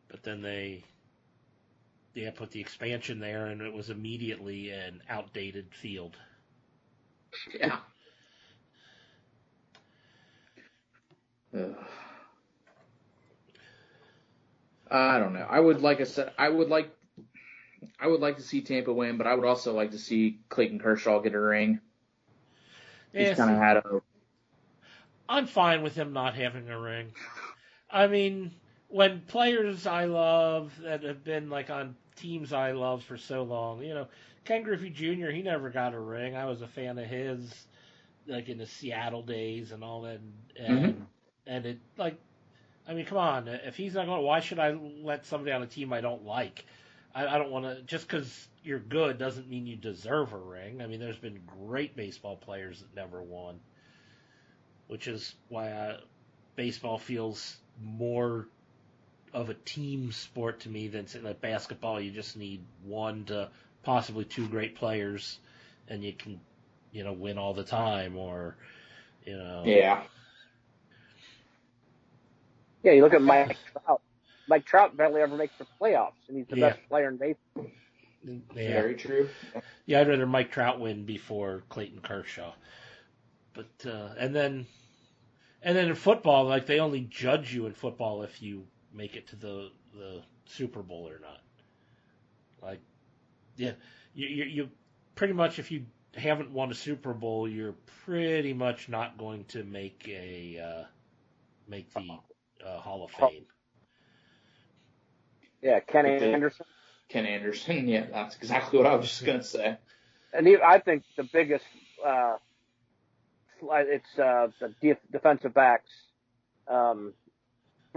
But then they put the expansion there, and it was immediately an outdated field. Yeah. I don't know. I would like to see Tampa win, but I would also like to see Clayton Kershaw get a ring. He's kind of had a. I'm fine with him not having a ring. I mean, when players I love that have been like on teams I love for so long, Ken Griffey Jr., he never got a ring. I was a fan of his, like in the Seattle days and all that, and it like. I mean, come on. If he's not going, why should I let somebody on a team I don't like? I don't want to. Just because you're good doesn't mean you deserve a ring. I mean, there's been great baseball players that never won, which is why baseball feels more of a team sport to me than like basketball. You just need one to possibly two great players, and you can, win all the time. Or, Yeah. Yeah, you look at Mike Trout. Mike Trout barely ever makes the playoffs, and he's the best player in baseball. Yeah. Very true. Yeah, I'd rather Mike Trout win before Clayton Kershaw. But and then in football, like they only judge you in football if you make it to the Super Bowl or not. Like, yeah, you pretty much if you haven't won a Super Bowl, you're pretty much not going to make the Hall of Fame. Yeah, Ken Anderson. Ken Anderson, yeah, that's exactly what I was just going to say. And I think the biggest it's the defensive backs for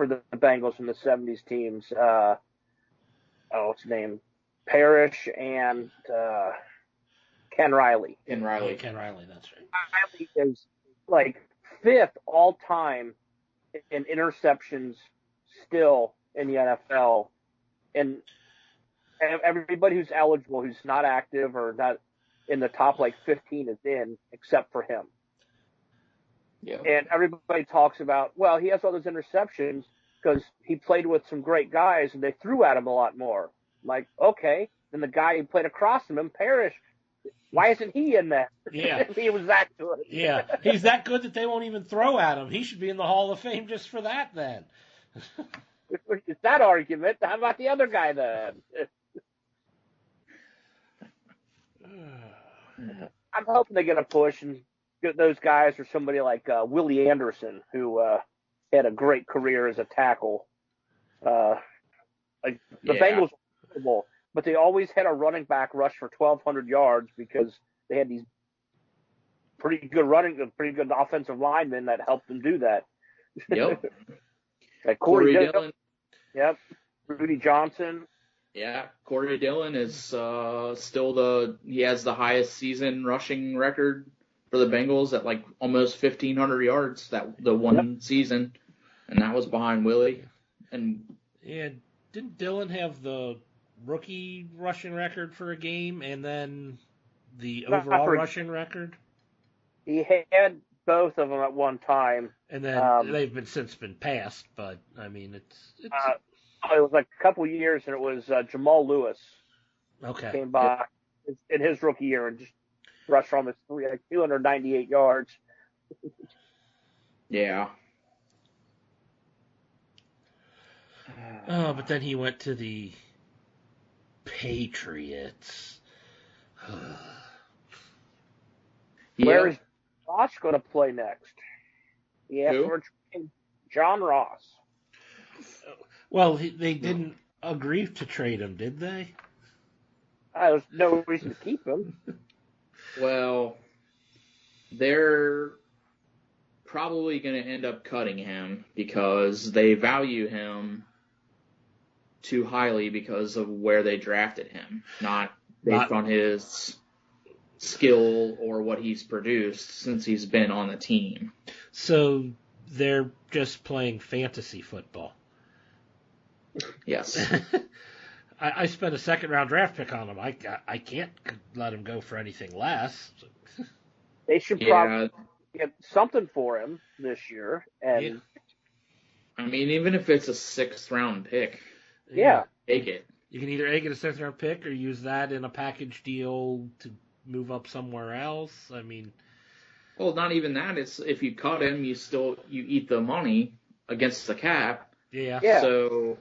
the Bengals from the 70s teams. What's his name? Parrish and Ken Riley. Ken Riley. Yeah, Ken Riley, that's right. Riley is like 5th all time in interceptions still in the NFL. And everybody who's eligible, who's not active or not in the top 15 is in, except for him. Yeah. And everybody talks about, well, he has all those interceptions because he played with some great guys and they threw at him a lot more. Like, okay, then the guy who played across from him, Parrish, why isn't he in there? Yeah. He was that good. Yeah, he's that good that they won't even throw at him. He should be in the Hall of Fame just for that, then. It's that argument. How about the other guy then? I'm hoping they get a push and get those guys or somebody like Willie Anderson, who had a great career as a tackle. The Bengals were terrible, but they always had a running back rush for 1,200 yards because they had these pretty good offensive linemen that helped them do that. Yep. Like Corey Dillon. Yep. Rudy Johnson. Yeah, Corey Dillon is still he has the highest season rushing record for the Bengals at almost 1,500 yards the one season, and that was behind Willie. And yeah, didn't Dillon have the rookie rushing record for a game and then the overall rushing record? He had both of them at one time, and then they've since been passed. But I mean, it's it was a couple years, and it was Jamal Lewis. Okay. Came by in his rookie year and just rushed for almost 298 yards. Yeah. Oh, but then he went to the Patriots. Where is Ross going to play next? Yeah, John Ross. Well, they didn't agree to trade him, did they? There's no reason to keep him. Well, they're probably going to end up cutting him because they value him too highly because of where they drafted him, not based on his skill or what he's produced since he's been on the team. So they're just playing fantasy football. Yes. I spent a second-round draft pick on him. I can't let him go for anything less. They should probably get something for him this year. And I mean, even if it's a 6th-round pick, take it. You can either get a 6th-round pick or use that in a package deal to move up somewhere else. I mean, well, not even that. It's if you cut him, you eat the money against the cap. Yeah. So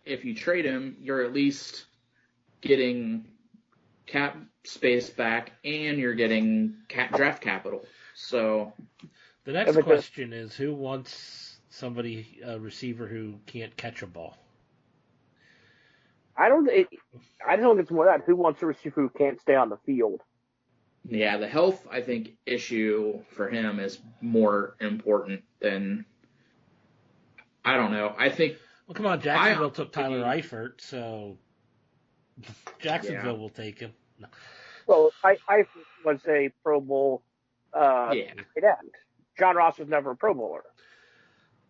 if you trade him, you're at least getting cap space back and you're getting draft capital. So the next question is, who wants a receiver who can't catch a ball? I don't think it's more that. Who wants a receiver who can't stay on the field? Yeah, the health, I think, issue for him is more important than, I don't know. I think. Well, come on, Jacksonville took Tyler Eifert, so Jacksonville will take him. No. Well, Eifert was a Pro Bowl tight end. John Ross was never a Pro Bowler.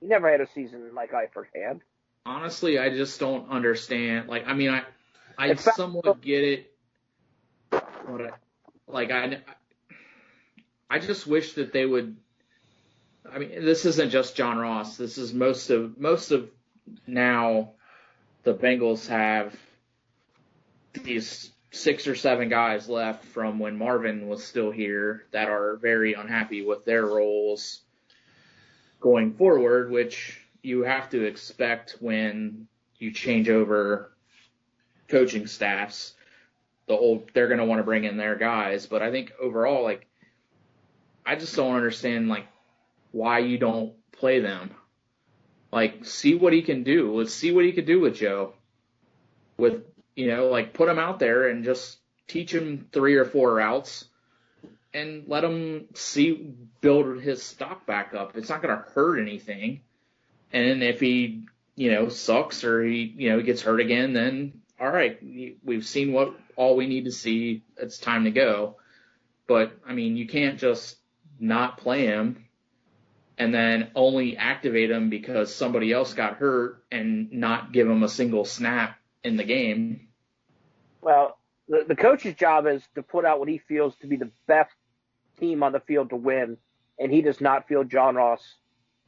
He never had a season like Eifert had. Honestly, I just don't understand. I somewhat get it. I just wish that they would. I mean, this isn't just John Ross. This is most of now. The Bengals have these 6 or 7 guys left from when Marvin was still here that are very unhappy with their roles going forward, which you have to expect when you change over coaching staffs. They're going to want to bring in their guys, but I think overall, I just don't understand, why you don't play them. See what he can do. Let's see what he could do with Joe. Put him out there and just teach him 3 or 4 routes and let him build his stock back up. It's not going to hurt anything. And if he, sucks or he, gets hurt again, then all right, we've seen all we need to see. It's time to go. But I mean, you can't just not play him and then only activate him because somebody else got hurt and not give him a single snap in the game. Well, the coach's job is to put out what he feels to be the best team on the field to win, and he does not feel John Ross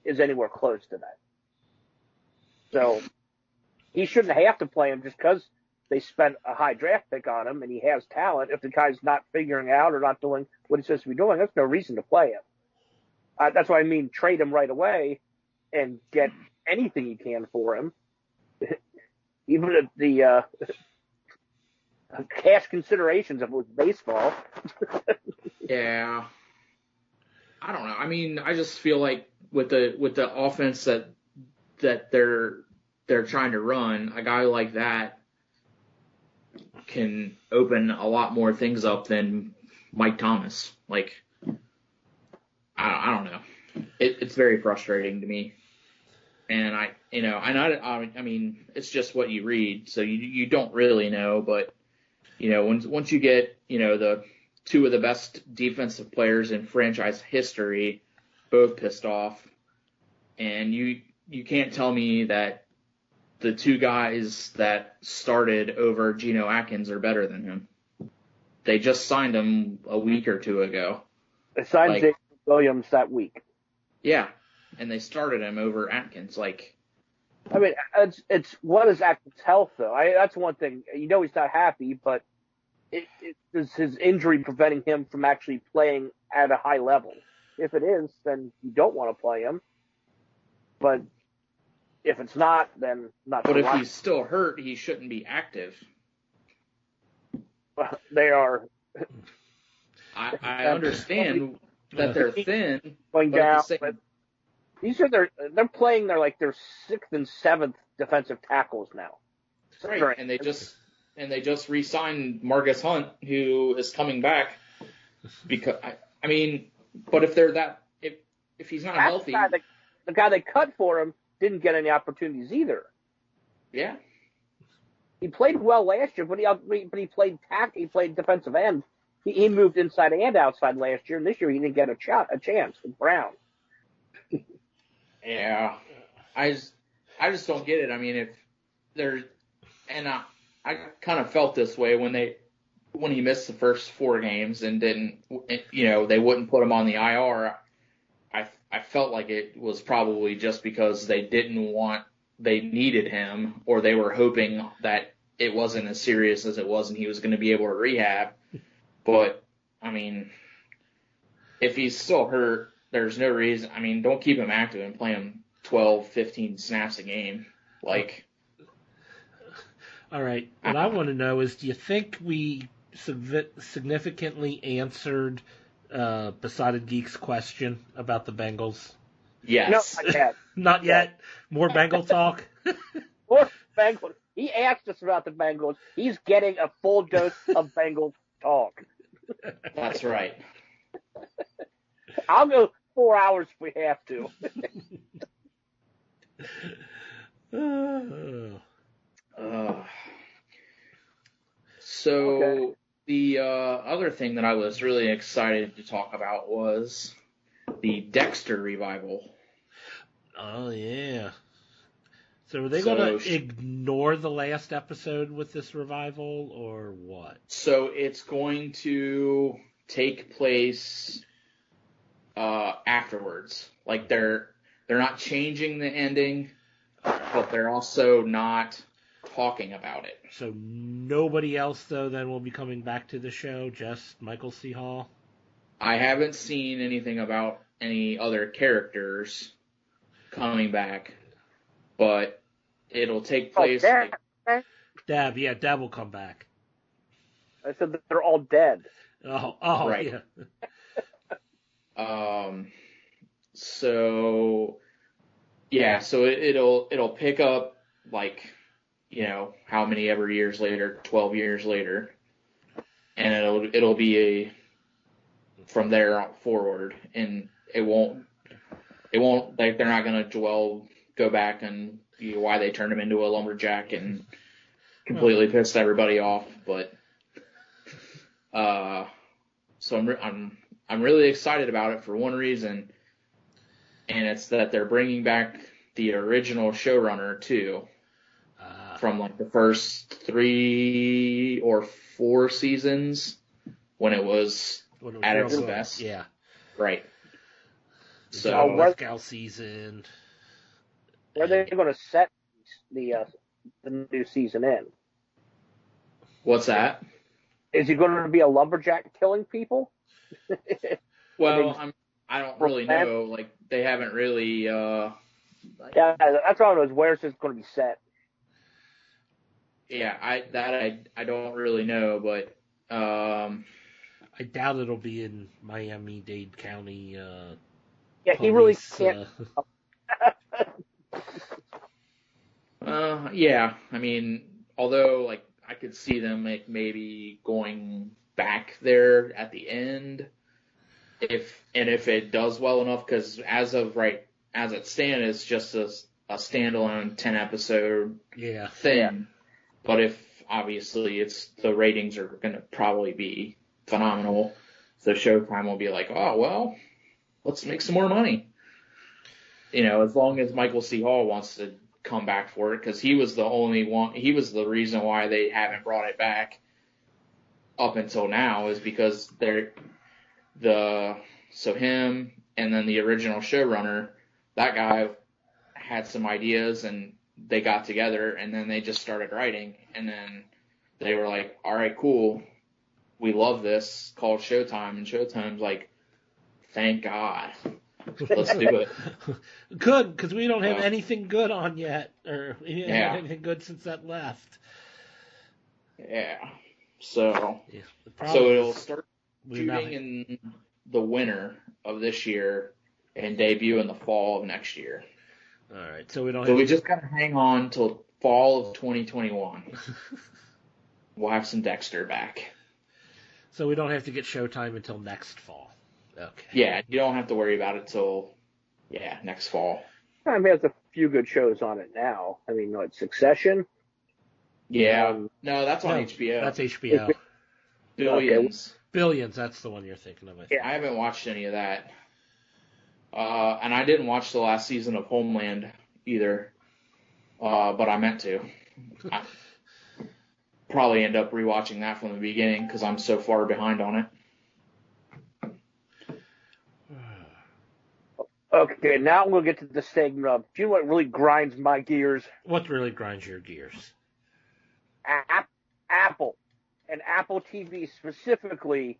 is anywhere close to that. So he shouldn't have to play him just because they spent a high draft pick on him and he has talent. If the guy's not figuring out or not doing what he's supposed to be doing, there's no reason to play him. That's what I mean, trade him right away and get anything you can for him. Even at the cash considerations of it was baseball. Yeah. I don't know. I mean, I just feel like with the offense that they're trying to run, a guy like that can open a lot more things up than Mike Thomas. Like, I don't know. It's very frustrating to me. And I mean, it's just what you read, so you don't really know. But once you get the two of the best defensive players in franchise history, both pissed off, and you can't tell me that the two guys that started over Geno Atkins are better than him. They just signed him a week or two ago. They signed Jake Williams that week. Yeah, and they started him over Atkins. Like, I mean, it's what is Atkins' health though? That's one thing. He's not happy, but is his injury preventing him from actually playing at a high level? If it is, then you don't want to play him. But if it's not, then not. But if he's still hurt, he shouldn't be active. They are. I understand that they're thin, going down. But these are they're playing. They're like their sixth and seventh defensive tackles now. Right, and they just re-signed Marcus Hunt, who is coming back. Because I mean, but if they're if he's not healthy, the guy they cut for him didn't get any opportunities either. Yeah, he played well last year, but he played defensive end. He moved inside and outside last year, and this year he didn't get a chance with Brown. Yeah, I just don't get it. I mean, if there's I kind of felt this way when he missed the first 4 games and didn't, they wouldn't put him on the IR. I felt like it was probably just because they needed him, or they were hoping that it wasn't as serious as it was and he was going to be able to rehab. But, I mean, if he's still hurt, there's no reason. I mean, don't keep him active and play him 12, 15 snaps a game. Like, all right. What I want to know is, do you think we significantly answered Besotted Geek's question about the Bengals? Yes. No, not yet. Not yet? More Bengal talk? More Bengals. He asked us about the Bengals. He's getting a full dose of Bengals talk. That's right. I'll go 4 hours if we have to. So okay. The other thing that I was really excited to talk about was the Dexter revival. Oh, yeah. So are they going to ignore the last episode with this revival, or what? So it's going to take place afterwards. Like they're not changing the ending, but they're also not talking about it. So nobody else, though, then will be coming back to the show, just Michael C. Hall? I haven't seen anything about any other characters coming back, but it'll take place. Dab, yeah, Dab will come back. I said that they're all dead. Oh, right. Yeah. So it'll pick up like, how many ever years later, 12 years later, and it'll be from there forward, and it won't like they're not gonna go back and why they turned him into a lumberjack and completely pissed everybody off. But so I'm really excited about it for one reason, and it's that they're bringing back the original showrunner too, from like the first 3 or 4 seasons when it was at its best. Yeah. Right. So Lithgow season. Where are they going to set the new season in? What's that? Is he going to be a lumberjack killing people? Well, I don't really know. Like, they haven't really. Yeah, that's all I was. Where's this going to be set? Yeah, I don't really know, but I doubt it'll be in Miami-Dade County. Yeah, police, he really can't. Yeah, I mean, although like I could see them like maybe going back there at the end, if it does well enough, because as it stands, it's just a standalone 10-episode thing. Yeah. But if obviously the ratings are going to probably be phenomenal, so Showtime will be like, oh well, let's make some more money. As long as Michael C. Hall wants to come back for it, because he was the only one. He was the reason why they haven't brought it back up until now, is because so him and then the original showrunner, that guy had some ideas and they got together and then they just started writing, and then they were like, all right, cool, we love this, called Showtime, and Showtime's like, thank God. Let's do it. Good, because we don't have anything good on yet, or we haven't had anything good since that left. Yeah. So so it'll start shooting in the winter of this year and debut in the fall of next year. All right. So we just gotta hang on till fall of 2021. We'll have some Dexter back. So we don't have to get Showtime until next fall. Okay. Yeah, you don't have to worry about it till next fall. Time has a few good shows on it now. I mean, it's Succession. Yeah. No, that's on HBO. That's HBO. Billions. Okay. Billions, that's the one you're thinking of. I haven't watched any of that. And I didn't watch the last season of Homeland either. But I meant to. I probably end up rewatching that from the beginning because I'm so far behind on it. Okay, now we'll get to the segment of, do you know what really grinds my gears? What really grinds your gears? Apple. And Apple TV specifically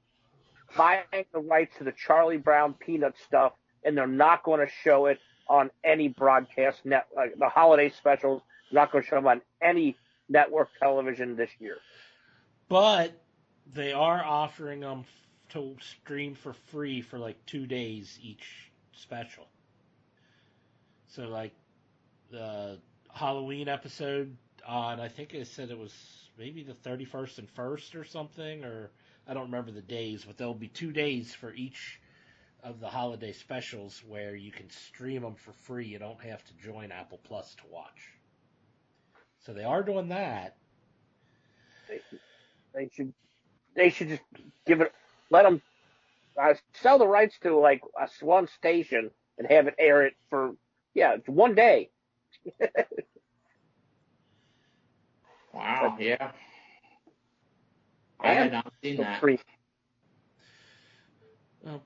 buying the rights to the Charlie Brown Peanut stuff, and they're not going to show it on any broadcast network. The holiday specials, they're not going to show them on any network television this year. But they are offering them to stream for free for like 2 days each special. So like the Halloween episode on, I think it said it was maybe the 31st and 1st or something, or I don't remember the days, but there'll be 2 days for each of the holiday specials where you can stream them for free. You don't have to join Apple Plus to watch. So they are doing that. They should just let them sell the rights to like one station and have it air it for 1 day. Wow, yeah. I had not seen that.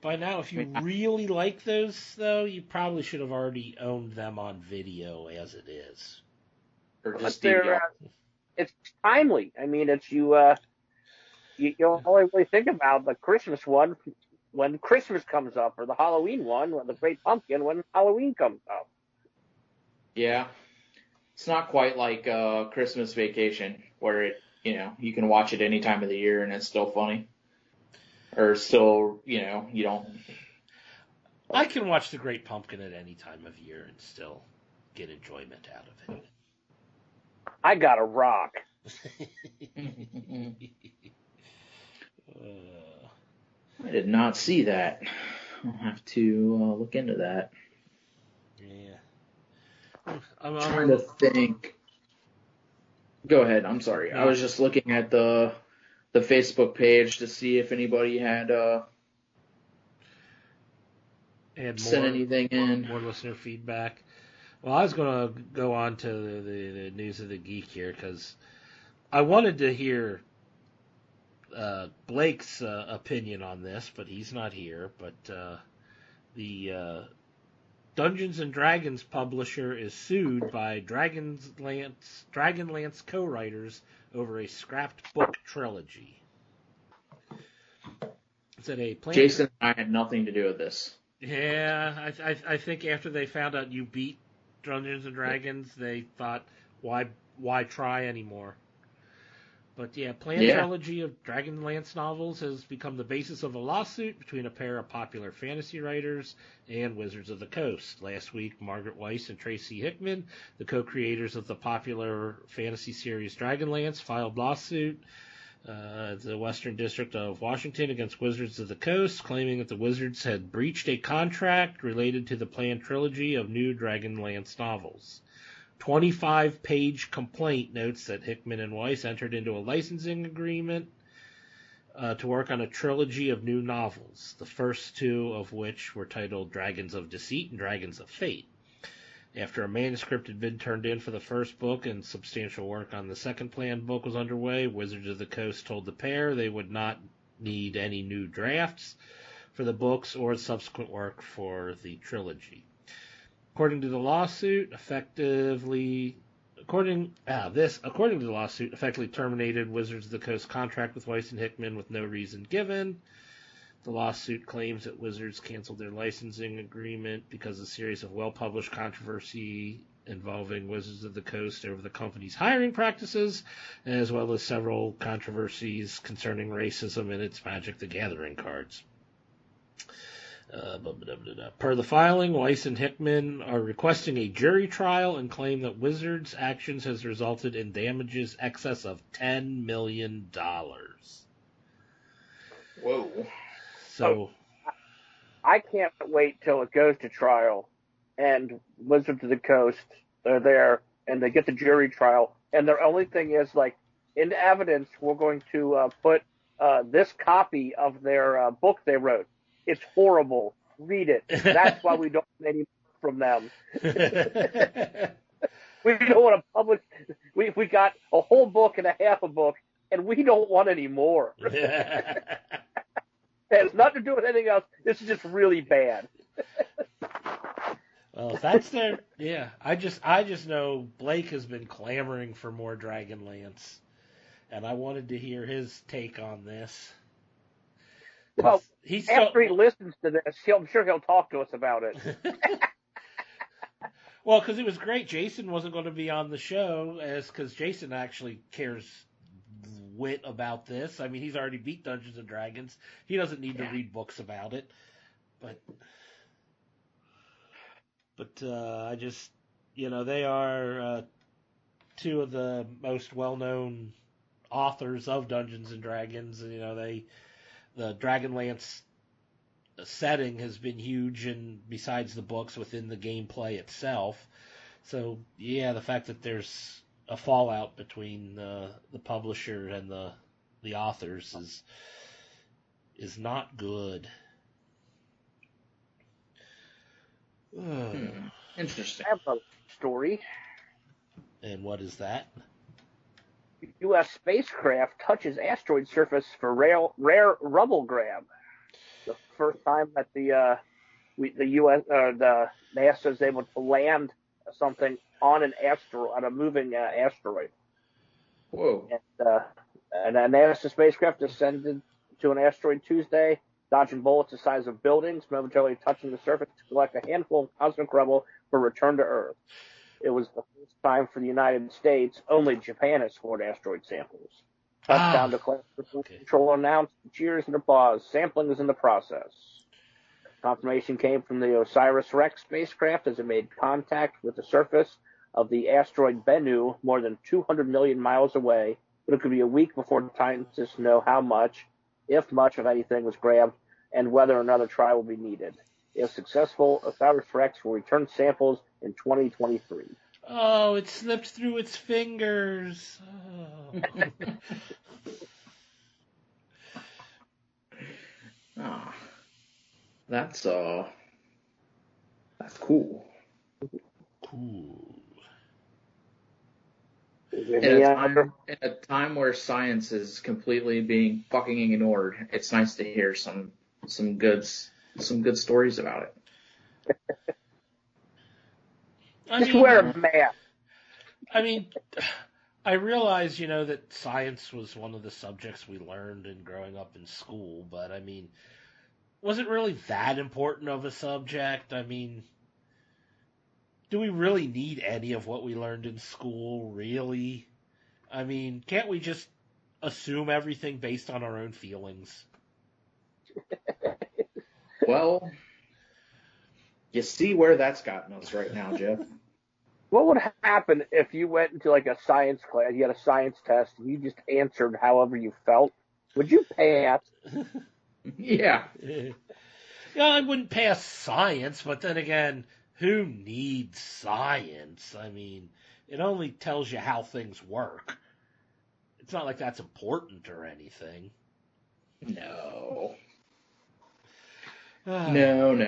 By now, if you really like those, though, you probably should have already owned them on video as it is. Or just DVR. It's timely. I mean, it's you only really think about the Christmas one when Christmas comes up, or the Halloween one, or the Great Pumpkin when Halloween comes up. Yeah. It's not quite like Christmas Vacation, where you can watch it any time of the year and it's still funny. Or still, you don't. I can watch The Great Pumpkin at any time of year and still get enjoyment out of it. I got a rock. I did not see that. I'll have to look into that. Yeah. I'm trying to think. Go ahead. I'm sorry. No. I was just looking at the Facebook page to see if anybody had sent anything in. More listener feedback. Well, I was going to go on to the News of the Geek here because I wanted to hear Blake's opinion on this, but he's not here. But the Dungeons and Dragons publisher is sued by Dragonlance co-writers over a scrapped book trilogy. Is it a plan? Jason and I had nothing to do with this. Yeah, I think after they found out you beat Dungeons and Dragons, they thought, why try anymore? But yeah, planned trilogy of Dragonlance novels has become the basis of a lawsuit between a pair of popular fantasy writers and Wizards of the Coast. Last week, Margaret Weiss and Tracy Hickman, the co-creators of the popular fantasy series Dragonlance, filed lawsuit the Western District of Washington against Wizards of the Coast, claiming that the Wizards had breached a contract related to the planned trilogy of new Dragonlance novels. 25-page complaint notes that Hickman and Weiss entered into a licensing agreement to work on a trilogy of new novels, the first two of which were titled Dragons of Deceit and Dragons of Fate. After a manuscript had been turned in for the first book and substantial work on the second planned book was underway, Wizards of the Coast told the pair they would not need any new drafts for the books or subsequent work for the trilogy. According to the lawsuit, effectively terminated Wizards of the Coast contract with Weiss and Hickman with no reason given. The lawsuit claims that Wizards canceled their licensing agreement because of a series of well-published controversy involving Wizards of the Coast over the company's hiring practices, as well as several controversies concerning racism in its Magic the Gathering cards. Per the filing, Weiss and Hickman are requesting a jury trial and claim that Wizards' actions has resulted in damages excess of $10 million. Whoa. So I can't wait till it goes to trial and Wizards of the Coast are there and they get the jury trial and their only thing is like, in evidence, we're going to put this copy of their book they wrote. It's horrible. Read it. That's why we don't get any from them. We don't want to publish. We got a whole book and a half a book, and we don't want any more. It has nothing to do with anything else. This is just really bad. Well, if that's their, yeah. I just know Blake has been clamoring for more Dragonlance, and I wanted to hear his take on this. Well, after he listens to this, I'm sure he'll talk to us about it. Well, because it was great. Jason wasn't going to be on the show, because Jason actually cares wit about this. I mean, he's already beat Dungeons and Dragons. He doesn't need to read books about it. But I just, they are two of the most well-known authors of Dungeons and Dragons. And, the Dragonlance setting has been huge, and besides the books, within the gameplay itself. So, yeah, the fact that there's a fallout between the publisher and the authors is not good. Interesting. I have a story. And what is that? U.S. spacecraft touches asteroid surface for rare rubble grab. The first time that the NASA is able to land something on a moving asteroid. Whoa! And a NASA spacecraft descended to an asteroid Tuesday, dodging bullets the size of buildings, momentarily touching the surface to collect a handful of cosmic rubble for return to Earth. It was the first time for the United States. Only Japan has scored asteroid samples. Touchdown declared control announced, cheers and applause. Sampling is in the process. Confirmation came from the OSIRIS-REx spacecraft as it made contact with the surface of the asteroid Bennu more than 200 million miles away, but it could be a week before scientists know how much, if much of anything, was grabbed and whether another trial will be needed. If successful, Osiris Rex will return samples in 2023. Oh, it slipped through its fingers. Oh. Ah, that's cool. Cool. In a time where science is completely being fucking ignored, it's nice to hear some good stories about it. Just wear a mask. I mean, I realize, that science was one of the subjects we learned in growing up in school, but I mean, was it really that important of a subject? I mean, do we really need any of what we learned in school, really? I mean, can't we just assume everything based on our own feelings? Well, you see where that's gotten us right now, Jeff. What would happen if you went into like a science class, you had a science test, and you just answered however you felt? Would you pass? Yeah. Yeah, I wouldn't pass science, but then again, who needs science? I mean, it only tells you how things work. It's not like that's important or anything. No. No. No.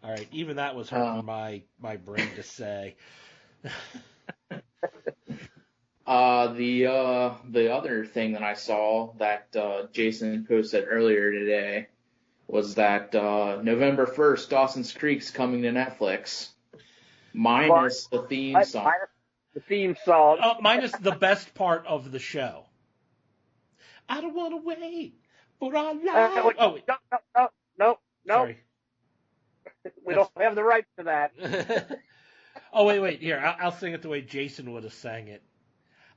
All right, even that was hard for my brain to say. The other thing that I saw that Jason posted earlier today was that November 1st, Dawson's Creek's coming to Netflix. Minus the theme song. The theme song. Minus the best part of the show. I don't want to wait for our life. No. Sorry. We don't have the rights to that. Oh, wait. Here, I'll sing it the way Jason would have sang it.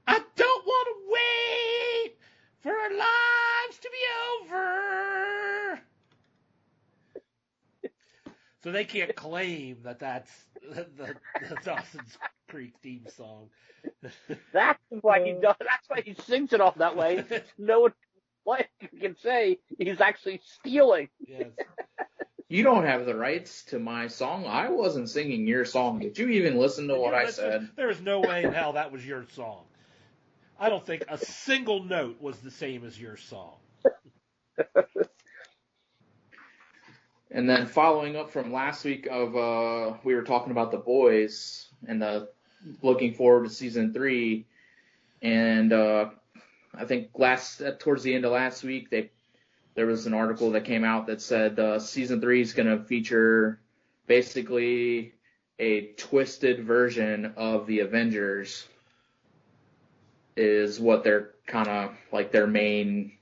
I don't want to wait for our lives to be over. So they can't claim that that's the Dawson's Creek theme song. That's why he does. That's why he sings it all that way. No one can say he's actually stealing. Yes. You don't have the rights to my song. I wasn't singing your song. Did you even listen to what I said? There is no way in hell that was your song. I don't think a single note was the same as your song. And then following up from last week of we were talking about The Boys and looking forward to season 3, and I think towards the end of last week there was an article that came out that said season 3 is going to feature basically a twisted version of the Avengers, is what they're kind of like their main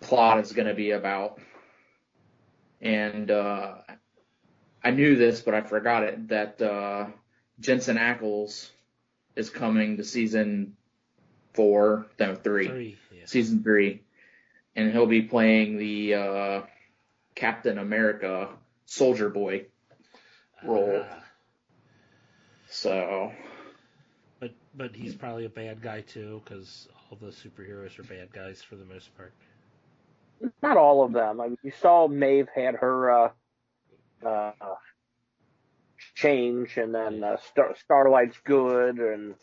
plot is going to be about. And I knew this, but I forgot it, that Jensen Ackles is coming to season 3. Season 3. And he'll be playing the Captain America Soldier Boy role. So. But he's probably a bad guy too, because all the superheroes are bad guys for the most part. Not all of them. I mean, you saw Maeve had her change, and then Starlight's good, and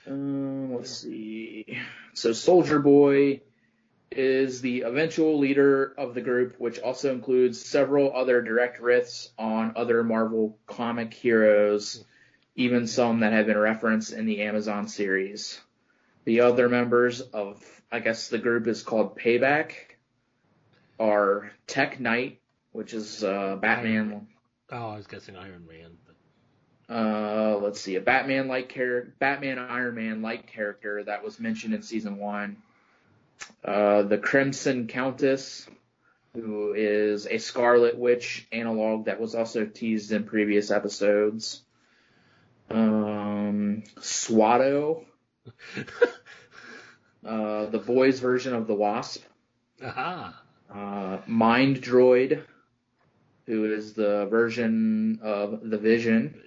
let's see. So Soldier Boy is the eventual leader of the group, which also includes several other direct riffs on other Marvel comic heroes, even some that have been referenced in the Amazon series. The other members of, I guess the group is called Payback, are Tech Knight, which is Batman. I was guessing Iron Man. But... let's see, a Batman Iron Man-like character that was mentioned in season 1. The Crimson Countess, who is a Scarlet Witch analog that was also teased in previous episodes. Swatto. The boys' version of the Wasp. Mind Droid, who is the version of the Vision.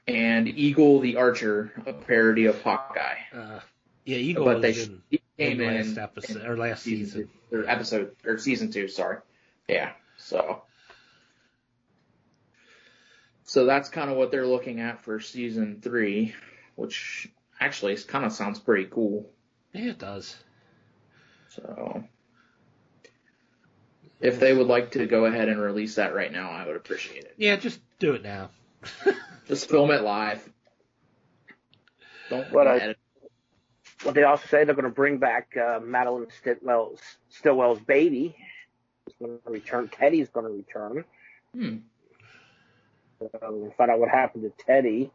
And Eagle the Archer, a parody of Hawkeye. Eagle came in last episode or last season. Season 2, sorry. Yeah. So that's kind of what they're looking at for season 3, which actually kind of sounds pretty cool. Yeah, it does. So if they would like to go ahead and release that right now, I would appreciate it. Yeah, just do it now. Just film it live. Don't edit. What they also say, they're going to bring back Madeline Stillwell's baby. It's going to return. Teddy's going to return. We'll find out what happened to Teddy.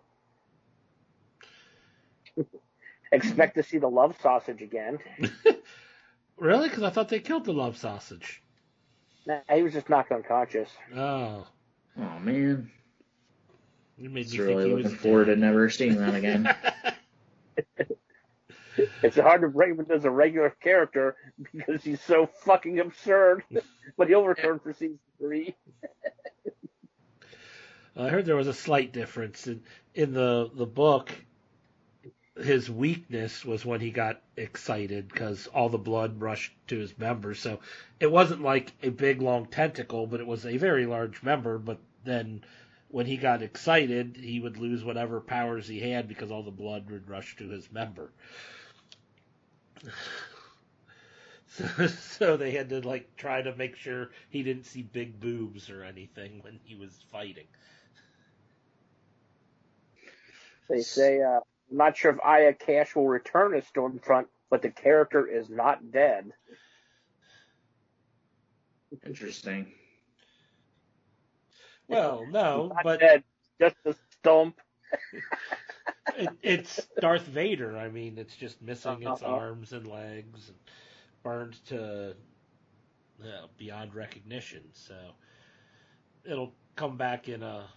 Expect to see the love sausage again. Really? Because I thought they killed the love sausage. Nah, he was just knocked unconscious. Oh. Oh, man. You made It's me really think he looking was forward to dead. never seeing that again. It's hard to bring him as a regular character because he's so fucking absurd. But he'll return for season 3. I heard there was a slight difference in the book. His weakness was when he got excited because all the blood rushed to his members. So it wasn't like a big long tentacle, but it was a very large member. But then when he got excited, he would lose whatever powers he had because all the blood would rush to his member. So they had to try to make sure he didn't see big boobs or anything when he was fighting. They say, I'm not sure if Aya Cash will return as Stormfront, but the character is not dead. Interesting. Well, no, Not but dead, just a stump. it's Darth Vader. I mean, it's just missing its Uh-huh. arms and legs and burned to beyond recognition. So it'll come back in a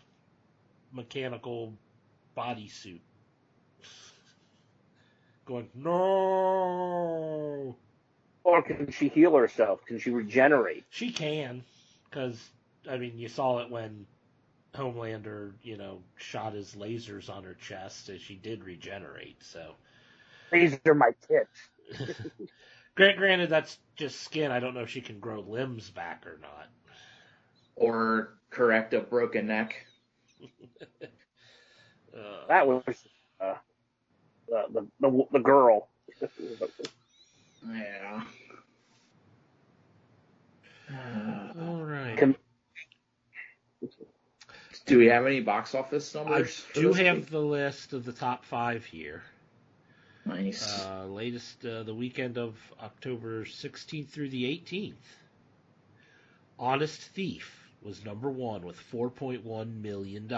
mechanical bodysuit. Going, no! Or can she heal herself? Can she regenerate? She can, because, I mean, you saw it when Homelander, shot his lasers on her chest, and she did regenerate, so. These are my tits. Granted, that's just skin. I don't know if she can grow limbs back or not. Or correct a broken neck. That was the girl. Yeah. All right. Do we have any box office I numbers? do have the list of the top 5 here. Nice. Latest, the weekend of October 16th through the 18th. Honest Thief was number 1 with $4.1 million.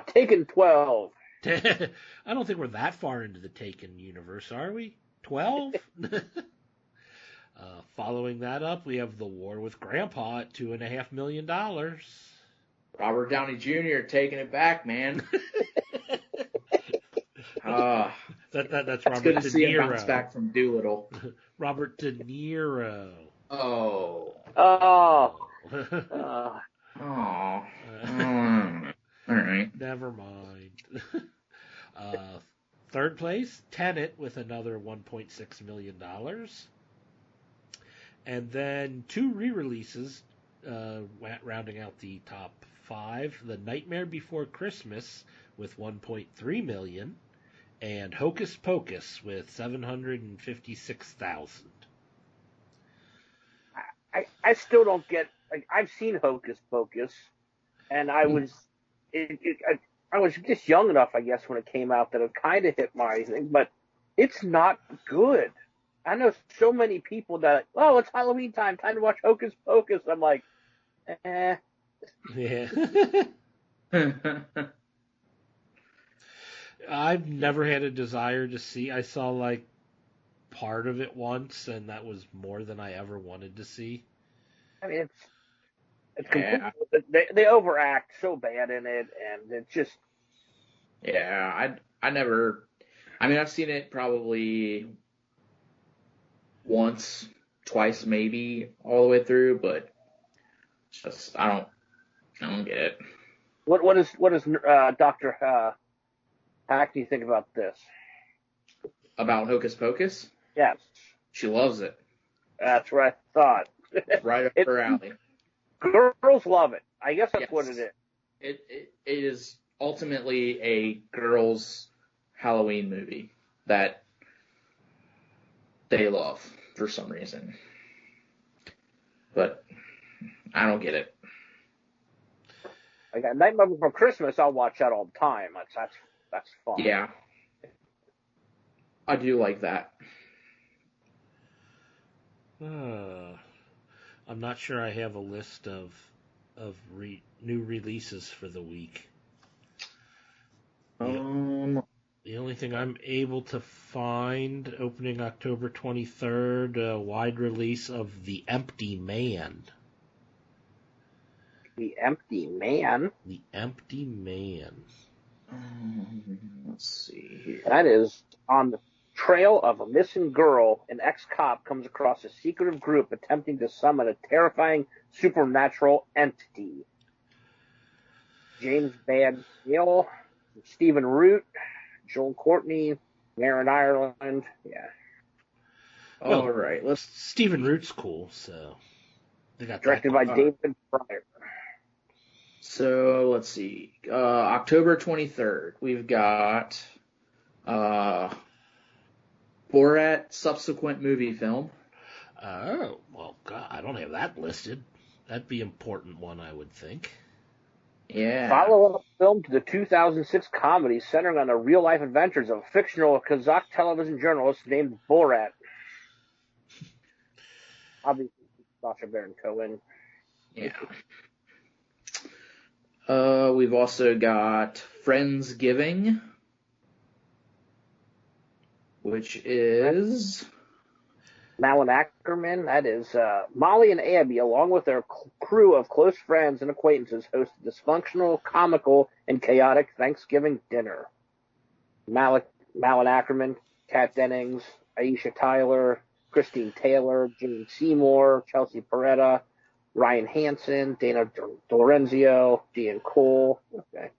Taken 12. I don't think we're that far into the Taken universe, are we? 12? Following that up, we have The War with Grandpa at $2.5 million. Robert Downey Jr. taking it back, man. That's Robert Robert good to De see him bounce Niro. back from Doolittle. Robert De Niro. Oh. Oh. Oh. All right. Never mind. Third place, Tenet with another $1.6 million. And then 2 re-releases, rounding out the top 5. The Nightmare Before Christmas with $1.3 million. And Hocus Pocus with $756,000. I still don't get. I've seen Hocus Pocus, and I was I was just young enough, I guess, when it came out that it kind of hit my thing, but it's not good. I know so many people that, it's Halloween time to watch Hocus Pocus. I'm like, eh. Yeah. I've never had a desire to see. I saw part of it once, and that was more than I ever wanted to see. I mean, it's completely, they overact so bad in it, and it's just. Yeah, I never. I mean, I've seen it probably once, twice, maybe all the way through, but just I don't get it. What does Dr. Hackney think about this? About Hocus Pocus? Yes. She loves it. That's what I thought. Right up her alley. Girls love it. I guess that's Yes. what it is. It is ultimately a girls' Halloween movie that they love for some reason. But I don't get it. I got Nightmare Before Christmas. I'll watch that all the time. That's fun. Yeah. I do like that. I'm not sure I have a list of new releases for the week. The only thing I'm able to find, opening October 23rd, a wide release of The Empty Man. The Empty Man? The Empty Man. Let's see here. That is on the trail of a missing girl. An ex-cop comes across a secretive group attempting to summon a terrifying supernatural entity. James Baddiel, Stephen Root, Joel Courtney, Maren Ireland. Yeah. All right. Stephen Root's cool, so they got Directed by David Fryer. So let's see. October 23rd, we've got Borat subsequent movie film. Oh, well, God, I don't have that listed. That'd be an important one, I would think. Yeah. Follow-up film to the 2006 comedy centering on the real-life adventures of a fictional Kazakh television journalist named Borat. Obviously, Sacha Baron Cohen. Yeah. We've also got Friendsgiving, which is Malin Ackerman. That is Molly and Abby, along with their crew of close friends and acquaintances, host a dysfunctional, comical, and chaotic Thanksgiving dinner. Malin Ackerman, Kat Dennings, Aisha Tyler, Christine Taylor, Jane Seymour, Chelsea Peretta, Ryan Hansen, Dana Lorenzio, Dean Cole. Okay.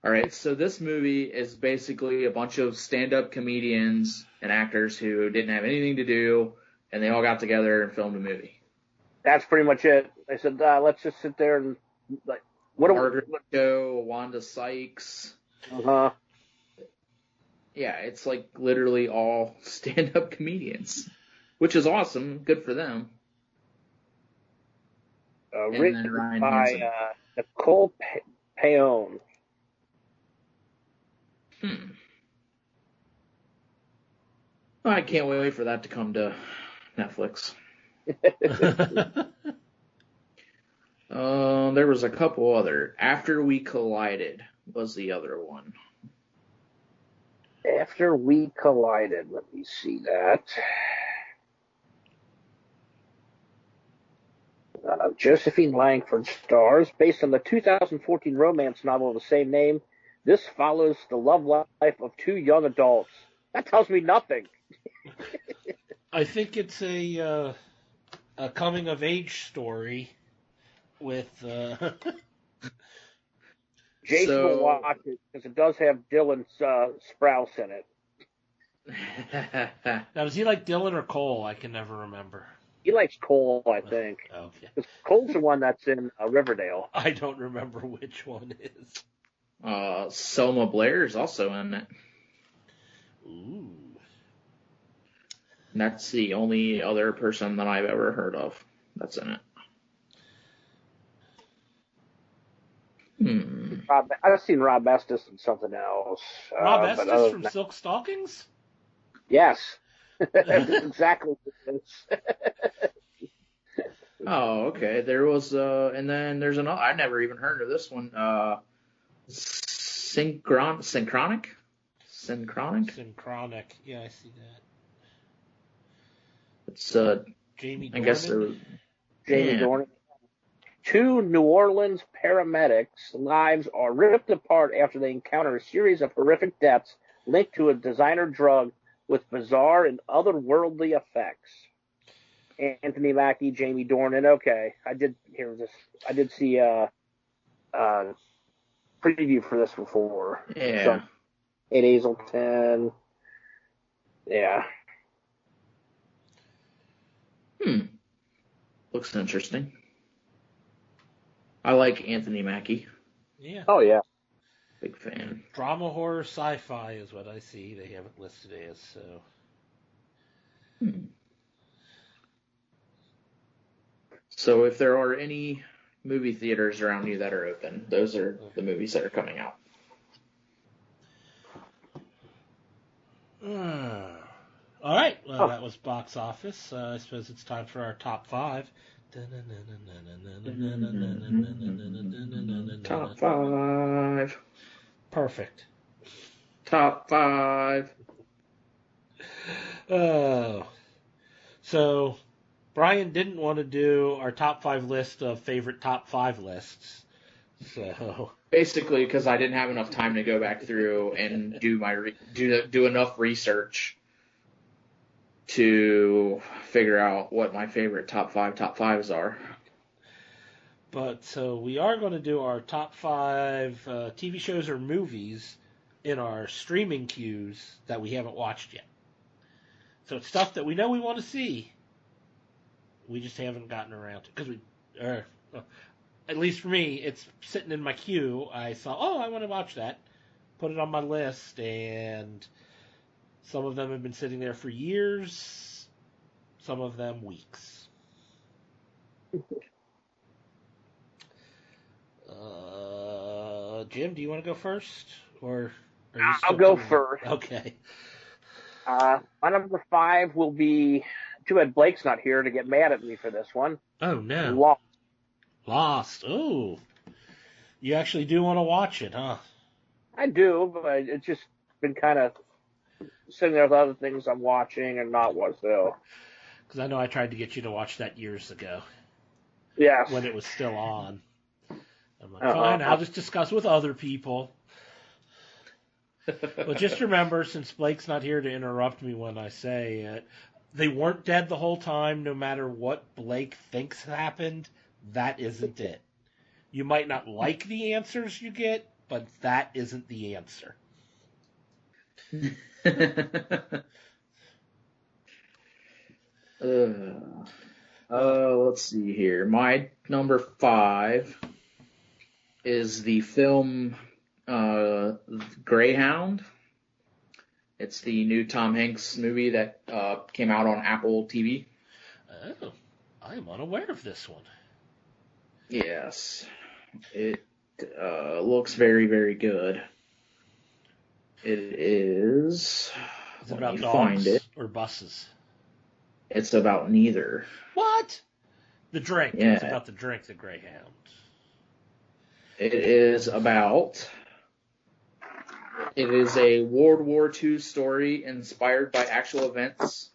All right, so this movie is basically a bunch of stand-up comedians and actors who didn't have anything to do, and they all got together and filmed a movie. That's pretty much it. They said, let's just sit there and, like, Margaret Cho, Wanda Sykes. Uh-huh. Yeah, it's like literally all stand-up comedians, which is awesome. Good for them. Written by Nicole Paone. I can't wait for that to come to Netflix. There was a couple other. After We Collided was the other one. After We Collided. Let me see that. Josephine Langford stars. Based on the 2014 romance novel of the same name, this follows the love life of two young adults. That tells me nothing. I think it's a coming-of-age story with... Jason will watch it because it does have Dylan Sprouse in it. Now, does he like Dylan or Cole? I can never remember. He likes Cole, I think. Okay. Because Cole's the one that's in Riverdale. I don't remember which one is. Selma Blair is also in it. Ooh. And that's the only other person that I've ever heard of that's in it. I've seen Rob Estes in something else. Rob Estes from Silk Stockings? Yes. That's exactly what it is. Oh, okay. There was, and then there's another. I never even heard of this one. Synchronic. Yeah, I see that. It's Jamie Dornan. I guess Jamie Dornan. Two New Orleans paramedics' lives are ripped apart after they encounter a series of horrific deaths linked to a designer drug with bizarre and otherworldly effects. Anthony Mackie, Jamie Dornan. Okay, I did hear this. I did see a preview for this before. Yeah. So, Ed Hazelton. Yeah. Looks interesting. I like Anthony Mackie. Yeah. Oh, yeah. Big fan. Drama, horror, sci-fi is what I see. They have it listed as, so. So if there are any movie theaters around you that are open, those are the movies that are coming out. All right. Well, that was box office. I suppose it's time for our top 5. Top 5. Perfect. Top 5. Oh. So, Brian didn't want to do our top 5 list of favorite top 5 lists. So. Basically, because I didn't have enough time to go back through and do enough research to figure out what my favorite top 5s are. But so we are going to do our top 5 TV shows or movies in our streaming queues that we haven't watched yet. So it's stuff that we know we want to see. We just haven't gotten around to, because at least for me, it's sitting in my queue. I saw, I want to watch that. Put it on my list, and some of them have been sitting there for years, some of them weeks. Jim, do you want to go first? Or are you I'll go first. Okay. My number 5 will be, too bad Blake's not here to get mad at me for this one. Oh, no. Lost. Oh. You actually do want to watch it, huh? I do, but it's just been kind of sitting there with other things I'm watching and not what, so. Because I know I tried to get you to watch that years ago. Yes. When it was still on. I'm like, fine, I'll just discuss with other people. Well, just remember, since Blake's not here to interrupt me when I say it, they weren't dead the whole time, no matter what Blake thinks happened. That isn't it. You might not like the answers you get, but that isn't the answer. Let's see here. My number 5 is the film Greyhound. It's the new Tom Hanks movie that came out on Apple TV. Oh, I am unaware of this one. Yes. It looks very, very good. It is... Is it about dogs or buses? It's about neither. What? The drink. Yeah. It's about the drink, the Greyhound. It is a World War II story inspired by actual events.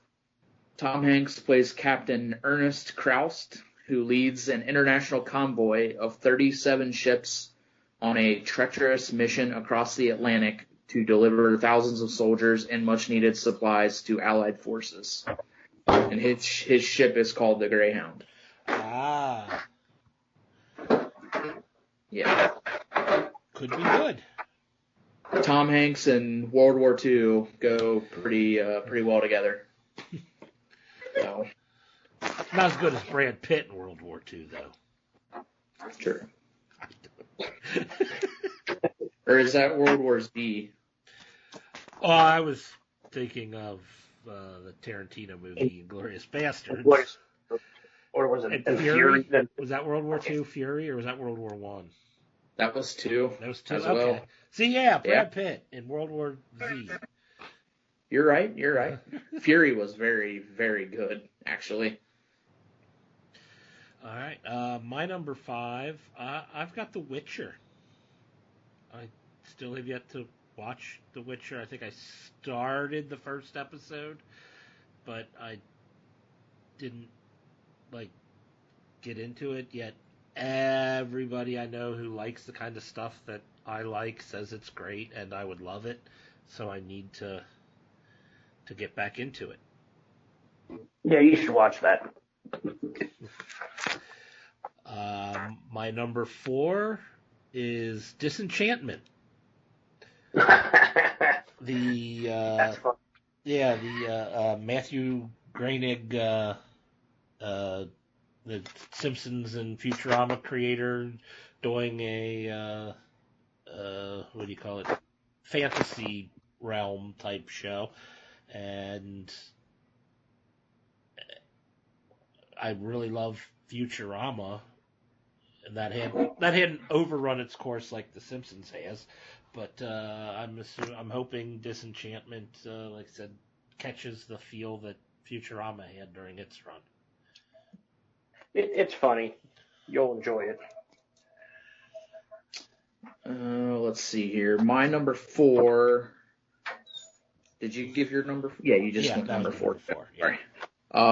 Tom Hanks plays Captain Ernest Croust, who leads an international convoy of 37 ships on a treacherous mission across the Atlantic to deliver thousands of soldiers and much-needed supplies to Allied forces. And his ship is called the Greyhound. Ah. Yeah. Could be good. Tom Hanks and World War II go pretty well together. So. Not as good as Brad Pitt in World War II, though. True. Or is that World War Z? Oh, I was thinking of the Tarantino movie, Inglourious Bastards. Or was it Fury? Was that World War II, Fury, or was that World War I? That was 2. That was 2. As okay. well. See, Brad Pitt in World War Z. You're right. Fury was very, very good, actually. All right. My number 5, I've got The Witcher. I still have yet to watch The Witcher. I think I started the first episode, but I didn't get into it yet. Everybody I know who likes the kind of stuff that I like says it's great, and I would love it. So I need to get back into it. Yeah, you should watch that. My number 4 is Disenchantment. That's fun. Yeah, the Matthew Groening, the Simpsons and Futurama creator, doing a what do you call it? Fantasy realm type show, and I really love Futurama. And that hadn't overrun its course like The Simpsons has, but I'm hoping Disenchantment, like I said, catches the feel that Futurama had during its run. It's funny. You'll enjoy it. Let's see here. My number 4. Did you give your number? Yeah, you just went number 4. Yeah.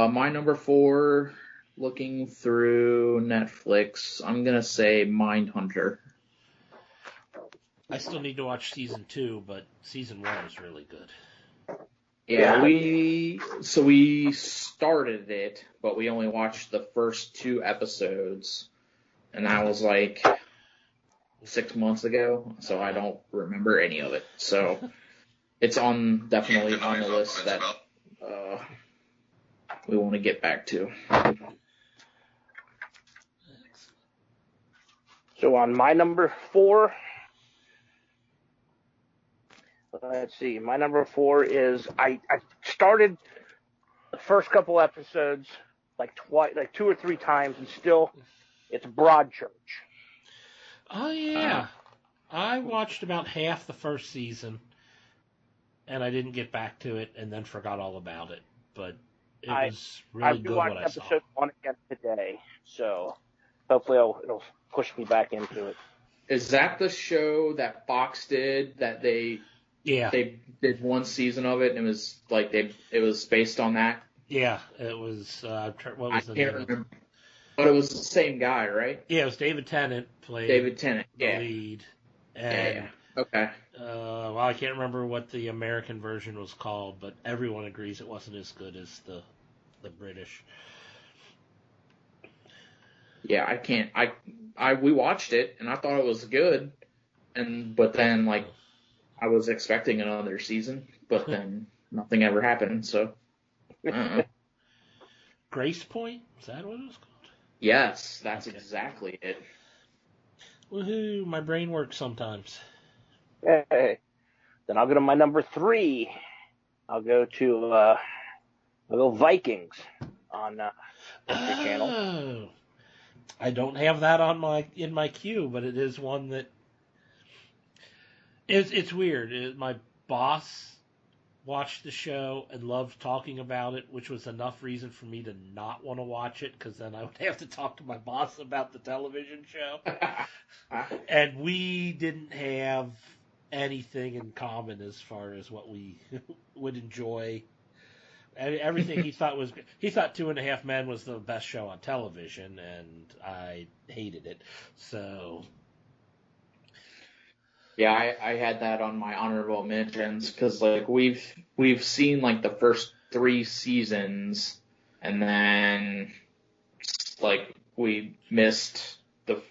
My number 4. Looking through Netflix, I'm gonna say Mindhunter. I still need to watch season 2, but season 1 is really good. Yeah, we started it, but we only watched the first 2 episodes, and that was like 6 months ago, so I don't remember any of it. So it's definitely on the list that we want to get back to. So on my number 4, let's see. My number 4 is I started the first couple episodes like 2 or 3 times, and still it's Broadchurch. Oh yeah, I watched about half the first season, and I didn't get back to it, and then forgot all about it. But it was really good what I saw. I episode 1 again today, so hopefully it'll push me back into it. Is that the show that Fox did that they did one season of it and it was like it was based on that? Yeah, it was. What was the name? I can't remember. But it was the same guy, right? Yeah, it was David Tennant played the lead. And, yeah. Okay. Well, I can't remember what the American version was called, but everyone agrees it wasn't as good as the British. Yeah, I can't. We watched it and I thought it was good, but then like I was expecting another season, but then nothing ever happened. So. Grace Point? Is that what it was called? Yes, that's exactly it. Woohoo! My brain works sometimes. Hey, then I'll go to my number 3. I'll go Vikings on History Channel. I don't have that in my queue, but it is one that it's weird. My boss watched the show and loved talking about it, which was enough reason for me to not want to watch it, because then I would have to talk to my boss about the television show. And we didn't have anything in common as far as what we would enjoy. Everything he thought 2.5 Men was the best show on television, and I hated it. So yeah, I had that on my honorable mentions because like we've seen like the first 3 seasons, and then like we missed the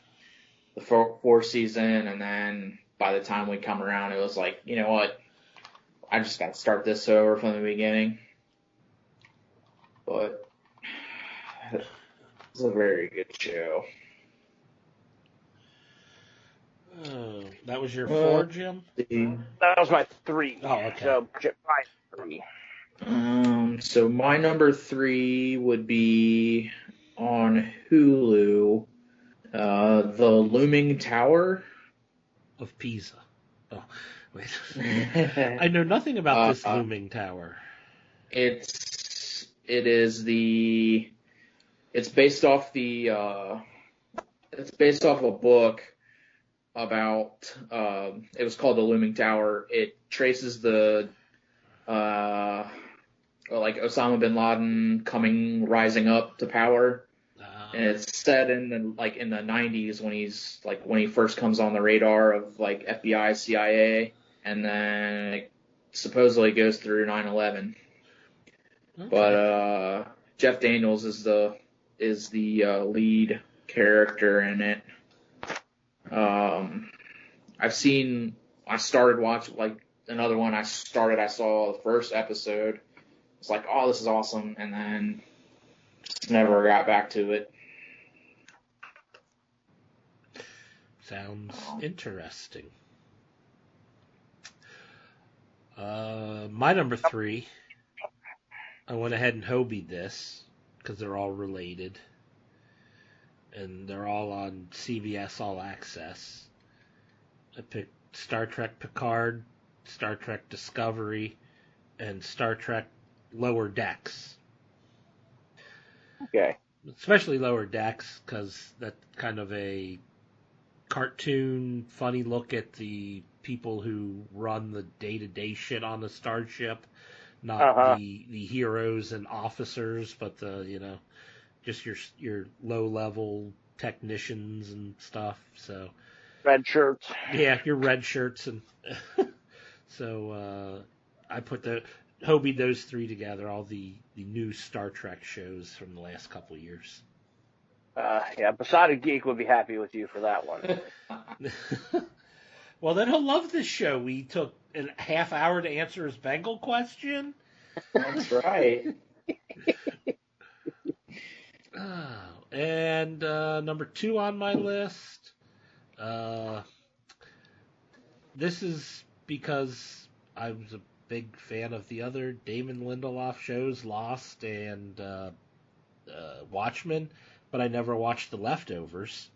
4th season, and then by the time we come around, it was like, you know what, I just got to start this over from the beginning. But it's a very good show. That was your 4, Jim? That was my 3. Oh, okay. So my 3. So my number 3 would be on Hulu, The Looming Tower of Pisa. Oh, wait. I know nothing about this Looming Tower. It's based off a book about, it was called The Looming Tower. It traces the, like Osama bin Laden rising up to power. And it's set in the 90s when he first comes on the radar of like FBI, CIA, and then it supposedly goes through 9/11. Okay. But Jeff Daniels is the lead character in it. I started watching, like another one I saw the first episode. It's like, oh, this is awesome, and then just never got back to it. Sounds interesting. My number 3, I went ahead and Hobie'd this because they're all related. And they're all on CBS All Access. I picked Star Trek Picard, Star Trek Discovery, and Star Trek Lower Decks. Okay. Especially Lower Decks because that's kind of a cartoon, funny look at the people who run the day-to-day shit on the starship. Not the heroes and officers, but the, just your low-level technicians and stuff. So Red shirts. Yeah, your red shirts. And so I put Hobie those 3 together, all the new Star Trek shows from the last couple of years. Yeah, Besotted Geek would be happy with you for that one. Well, then he'll love this show. We took a half hour to answer his Bengal question. That's right. And number 2 on my list. This is because I was a big fan of the other Damon Lindelof shows, Lost and Watchmen, but I never watched The Leftovers.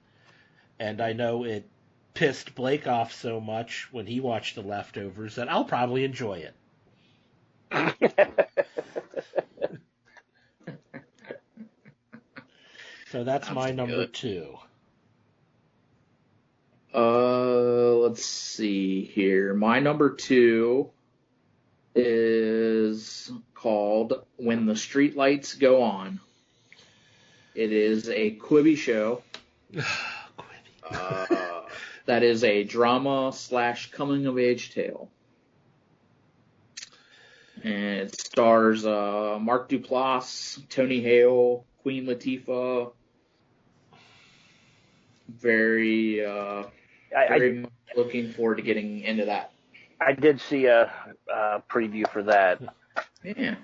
And I know it pissed Blake off so much when he watched The Leftovers that I'll probably enjoy it. So that's my number 2. Let's see here. My number 2 is called When the Streetlights Go On. It is a Quibi show. That is a drama / coming of age tale. And it stars Mark Duplass, Tony Hale, Queen Latifah. Very much looking forward to getting into that. I did see a preview for that. Yeah.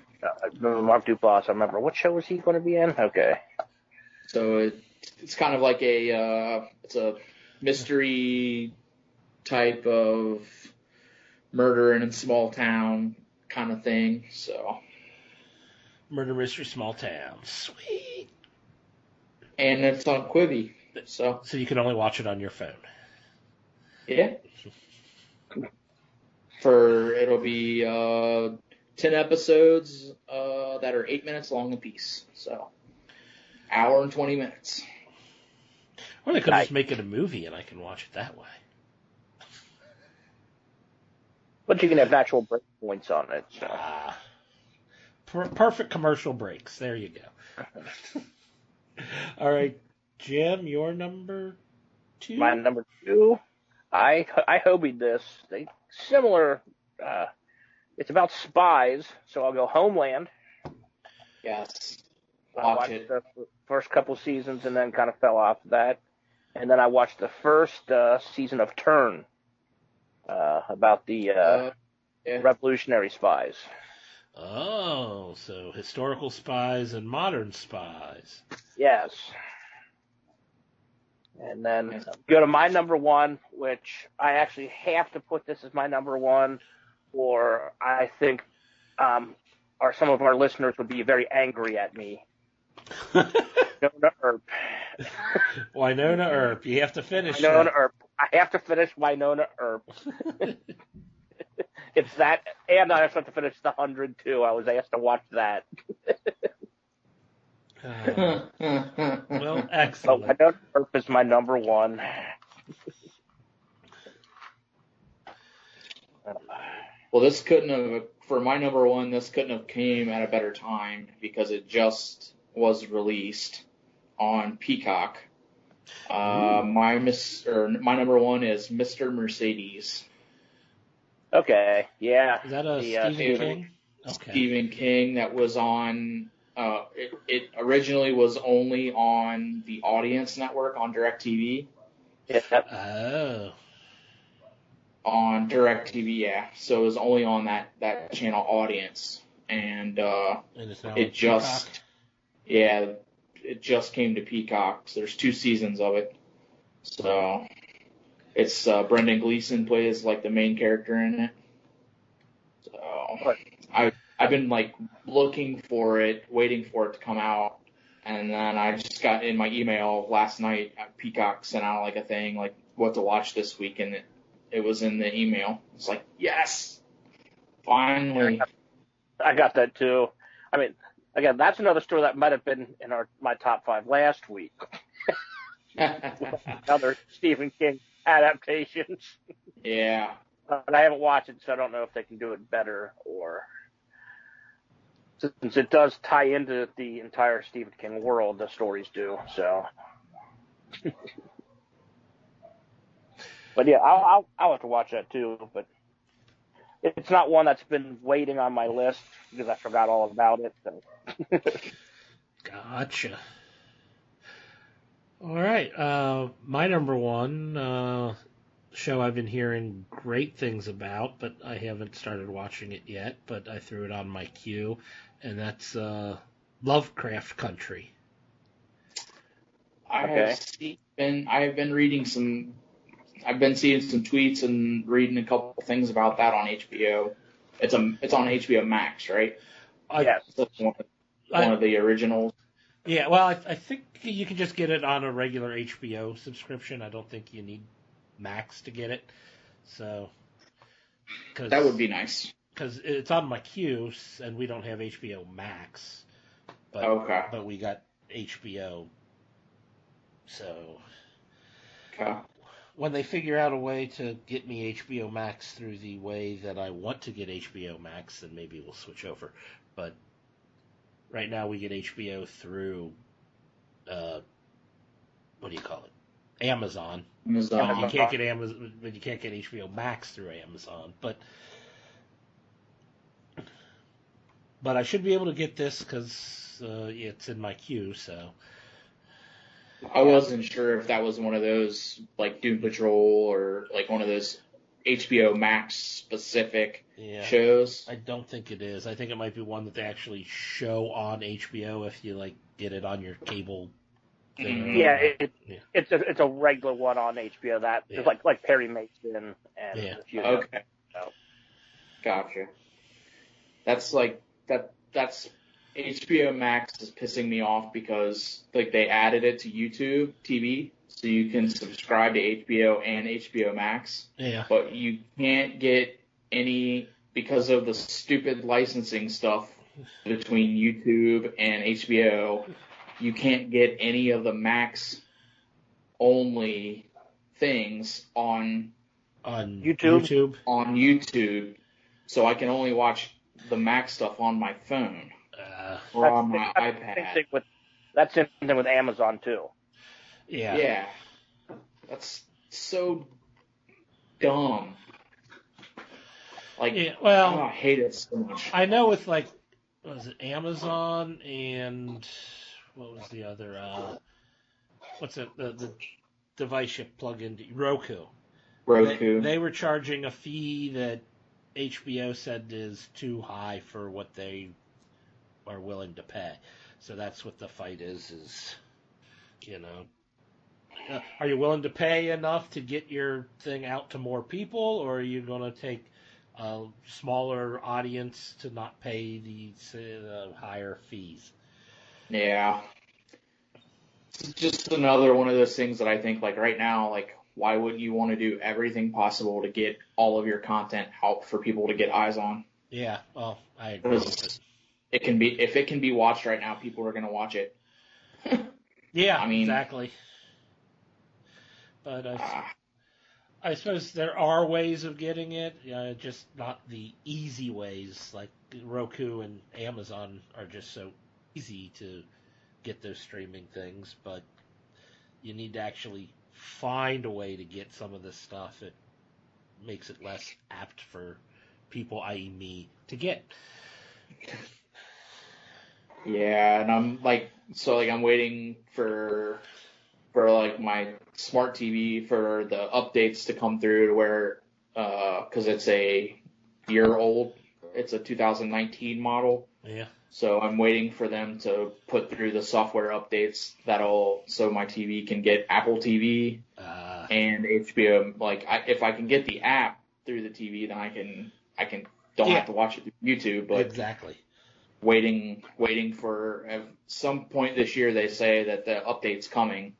Mark Duplass, I remember. What show was he going to be in? Okay. So it's kind of like it's a mystery type of murder in a small town kind of thing. So Murder Mystery Small Town. Sweet. And it's on Quibi. So you can only watch it on your phone. Yeah. It'll be 10 episodes that are 8 minutes long apiece. So hour and 20 minutes. Or they could just make it a movie and I can watch it that way. But you can have actual break points on it. So. Perfect commercial breaks. There you go. All right, Jim, your number 2? My number 2, I Hobie'd this. Similar. It's about spies, so I'll go Homeland. Yes. I watched the first couple seasons and then kind of fell off that. And then I watched the first season of Turn about the revolutionary spies. Oh, so historical spies and modern spies. Yes. And then go to my number 1, which I actually have to put this as my number 1, or I think some of our listeners would be very angry at me. Winona Earp. Winona Earp. You have to finish Winona Earp. I have to finish Winona Earp. It's that, and I have to finish The 100 too. I was asked to watch that. Well, excellent. But Winona Earp is my number 1. Well, this couldn't have, for my number 1, this couldn't have came at a better time because it just was released on Peacock. My number 1 is Mr. Mercedes. Okay, yeah. Is that a Stephen King? Okay. Stephen King that was on. It originally was only on the Audience Network on DirecTV. Yeah. Oh. On DirecTV, yeah. So it was only on that channel Audience, and it's now it just it just came to Peacock. So there's 2 seasons of it. So it's Brendan Gleeson plays like the main character in it. So I've been like looking for it, waiting for it to come out, and then I just got in my email last night. Peacock sent out like a thing like what to watch this week, and it was in the email. It's like, yes, finally. I got that too. I mean, again, that's another story that might have been in my top 5 last week. Other Stephen King adaptations. Yeah. But I haven't watched it, so I don't know if they can do it better, or since it does tie into the entire Stephen King world, the stories do. So, but yeah, I'll have to watch that too. But it's not one that's been waiting on my list because I forgot all about it. So. Gotcha. All right. My number one show I've been hearing great things about, but I haven't started watching it yet, but I threw it on my queue, and that's Lovecraft Country. I've been reading some. I've been seeing some tweets and reading a couple things about that on HBO. It's on HBO Max, right? Yes. That's one of the originals. Yeah, well, I think you can just get it on a regular HBO subscription. I don't think you need Max to get it. So, that would be nice. Because it's on my queue, and we don't have HBO Max. But, okay. But we got HBO. So, okay. When they figure out a way to get me HBO Max through the way that I want to get HBO Max, then maybe we'll switch over. But right now we get HBO through, what do you call it? Amazon. Amazon. You can't get Amazon, but you can't get HBO Max through Amazon. But I should be able to get this because it's in my queue. So I wasn't sure if that was one of those like Doom Patrol or like one of those HBO Max specific shows. I don't think it is. I think it might be one that they actually show on HBO if you like get it on your cable thing. Yeah, it's a regular one on HBO that is like Perry Mason and a few others. Okay. Gotcha. That's like that's HBO Max is pissing me off because like they added it to YouTube TV so you can subscribe to HBO and HBO Max. Yeah. But you can't get any because of the stupid licensing stuff between YouTube and HBO. You can't get any of the Max only things on YouTube. On YouTube, so I can only watch the Max stuff on my phone or on my iPad. That's the same thing with Amazon too. Yeah. Yeah. That's so dumb. Like, I hate it so much. I know with like, was it Amazon and what was the other? What's it? The device you plug into Roku. They were charging a fee that HBO said is too high for what they are willing to pay. So that's what the fight is, are you willing to pay enough to get your thing out to more people, or are you going to take a smaller audience to not pay these higher fees? Yeah. It's just another one of those things that I think, like, right now, like, why wouldn't you want to do everything possible to get all of your content out for people to get eyes on? Yeah, well, I agree with it. If it can be watched right now, people are going to watch it. Yeah, I mean, exactly. But I suppose there are ways of getting it, just not the easy ways. Like Roku and Amazon are just so easy to get those streaming things, but you need to actually find a way to get some of this stuff. It makes it less apt for people, i.e. me, to get. Yeah, and I'm waiting for like my smart TV for the updates to come through to where because it's a year old. It's a 2019 model. Yeah. So I'm waiting for them to put through the software updates so my TV can get Apple TV and HBO. Like, if I can get the app through the TV, then I don't have to watch it through YouTube. But exactly. Waiting for at some point this year, they say that the update's coming,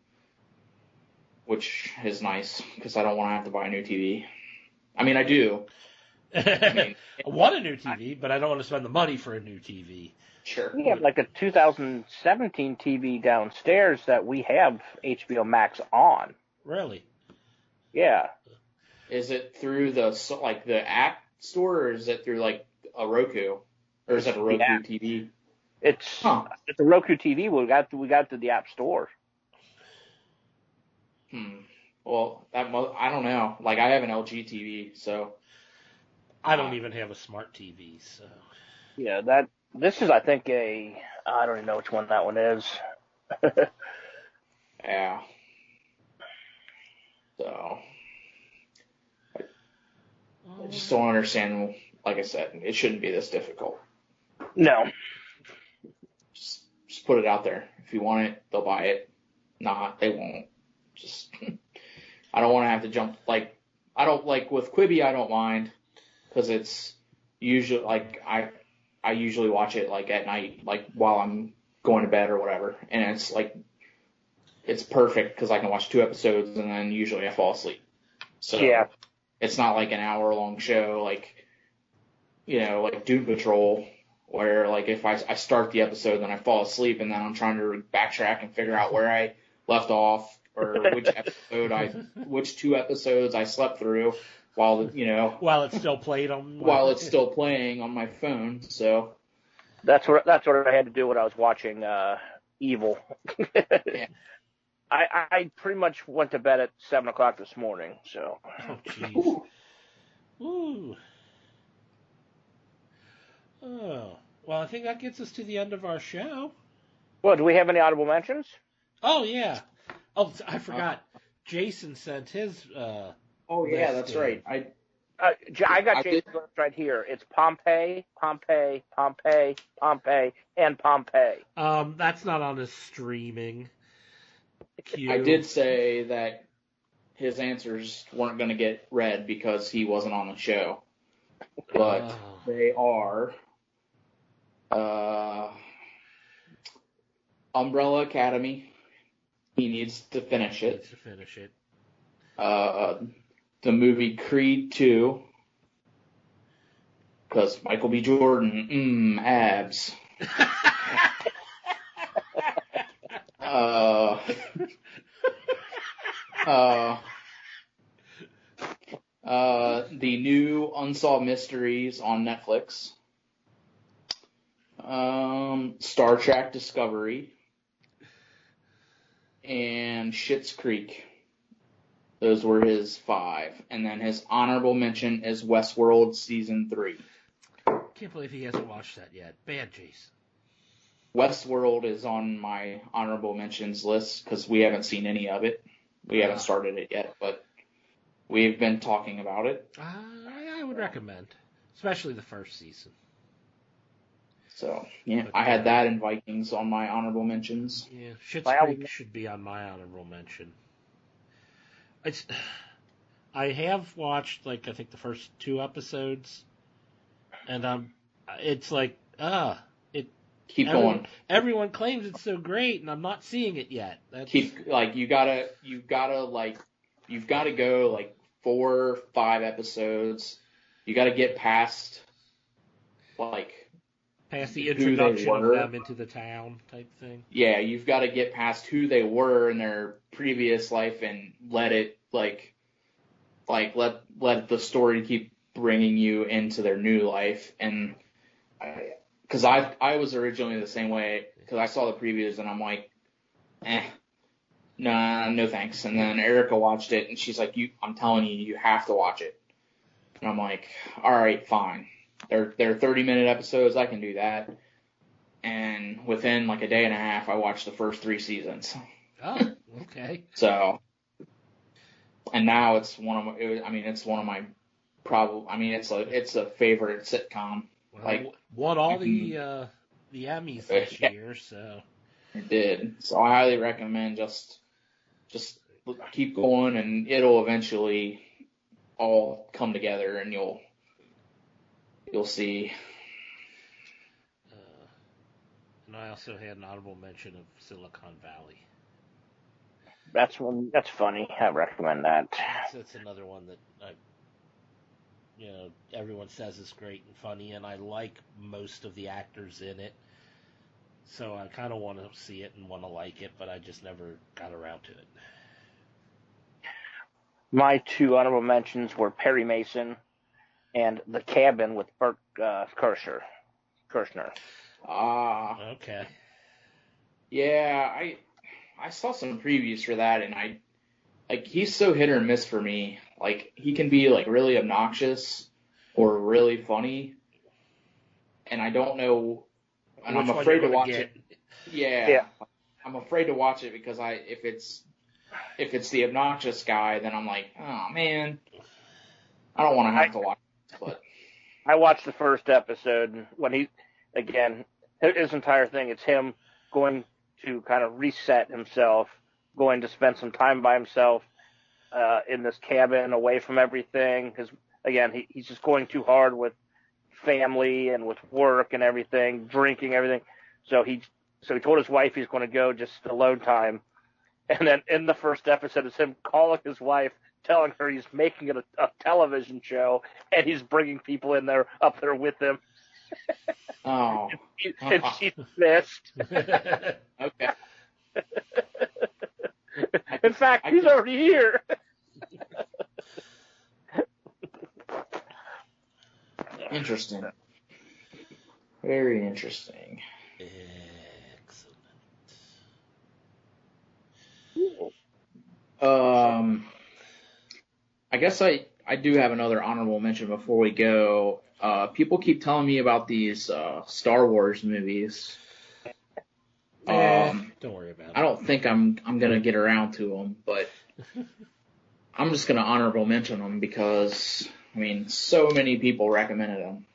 which is nice because I don't want to have to buy a new TV. I mean, I do. I want a new TV, but I don't want to spend the money for a new TV. Sure. We have like a 2017 TV downstairs that we have HBO Max on. Really? Yeah. Is it through the app store, or is it through like a Roku, or is it a Roku TV? It's a Roku TV. We got to the App Store. Well, I don't know. Like, I have an LG TV, so I don't even have a smart TV, so yeah. This is, I think, I don't even know which one that one is. Yeah. So I just don't understand. Like I said, it shouldn't be this difficult. No. Just put it out there. If you want it, they'll buy it. Nah, they won't. Just I don't want to have to jump. Like, I don't like with Quibi. I don't mind because it's usually like I usually watch it like at night, like while I'm going to bed or whatever, and it's like it's perfect because I can watch 2 episodes and then usually I fall asleep. So yeah. It's not like an hour-long show like, like Doom Patrol, where like if I start the episode then I fall asleep and then I'm trying to backtrack and figure out where I left off or which 2 episodes I slept through while it's still played on while it's still playing on my phone. So that's what I had to do when I was watching Evil. Yeah. I pretty much went to bed at 7:00 this morning. So. Oh jeez. Ooh. Oh well, I think that gets us to the end of our show. Well, do we have any audible mentions? Oh yeah. Oh, I forgot. Jason sent his. Oh yeah, that's right. I got Jason's list right here. It's Pompeii, Pompeii, Pompeii, Pompeii, and Pompeii. That's not on his streaming queue. I did say that his answers weren't going to get read because he wasn't on the show, but they are Umbrella Academy. He needs to finish it. The movie Creed 2, because Michael B. Jordan, abs. The new Unsolved Mysteries on Netflix. Star Trek Discovery. And Schitt's Creek. Those were his 5. And then his honorable mention is Westworld Season 3. Can't believe he hasn't watched that yet. Bad Jason. Westworld is on my honorable mentions list because we haven't seen any of it. We haven't started it yet, but we've been talking about it. I would recommend, especially the first season. So, yeah, I had that and Vikings on my honorable mentions. Yeah, Schitt's Creek should be on my honorable mention. I have watched, I think the first 2 episodes, and it's like, Keep going. Everyone claims it's so great, and I'm not seeing it yet. You've gotta go 4 or 5 episodes. You gotta get past the introduction of them into the town type thing. Yeah, you've got to get past who they were in their previous life and let it let the story keep bringing you into their new life. And because I was originally the same way, because I saw the previews and I'm like, nah, no thanks. And then Erica watched it and she's like, I'm telling you, you have to watch it. And I'm like, all right, fine. They're 30-minute episodes. I can do that. And within a day and a half, I watched the first 3 seasons. Oh, okay. So, and now it's one of my probably, I mean, it's a favorite sitcom. Well, Like, won all the Emmys this Yeah. year, so It did. So I highly recommend just keep going, and it'll eventually all come together, and you'll see. and I also had an honorable mention of Silicon Valley. That's funny. I recommend that. That's another one that everyone says is great and funny, and I like most of the actors in it. So I kind of want to see it and want to like it, but I just never got around to it. My two honorable mentions were Perry Mason and The Cabin with Burt Kirschner. Okay. Yeah, I saw some previews for that, and he's so hit or miss for me. Like, he can be like really obnoxious or really funny, and I don't know, and Which I'm one afraid you're to gonna watch get. it. Yeah, I'm afraid to watch it because if it's the obnoxious guy, then I'm like, oh man, I don't want to have to watch it. But I watched the first episode when his entire thing, it's him going to kind of reset himself, going to spend some time by himself in this cabin away from everything. Because, again, he's just going too hard with family and with work and everything, drinking, everything. So he told his wife he's going to go just alone time. And then in the first episode, it's him calling his wife, telling her he's making it a television show, and he's bringing people up there with him. oh, And she's pissed. okay. In fact, he's already here. Interesting. Very interesting. Excellent. I guess I do have another honorable mention before we go. People keep telling me about these Star Wars movies. Don't worry about it. I don't think I'm gonna get around to them, but I'm just gonna honorable mention them because I mean so many people recommended them.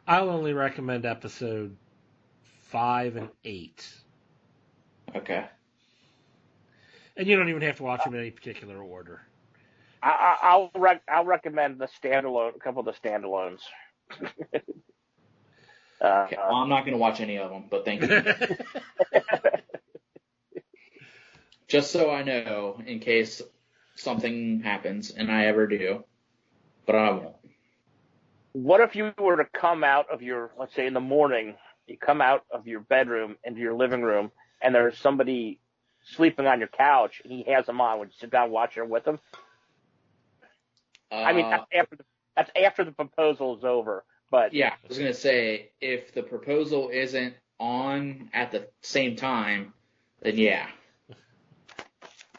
I'll only recommend episode 5 and 8. Okay. And you don't even have to watch them in any particular order. I'll recommend a couple of the standalones. Okay. Well, I'm not going to watch any of them, but thank you. Just so I know, in case something happens, and I ever do, but I won't. What if you were to come out of let's say in the morning, you come out of your bedroom into your living room, and there's somebody sleeping on your couch, and he has them on. Would you sit down and watch it with him? I mean, that's after the proposal is over. But yeah, I was going to say, if the proposal isn't on at the same time, then yeah.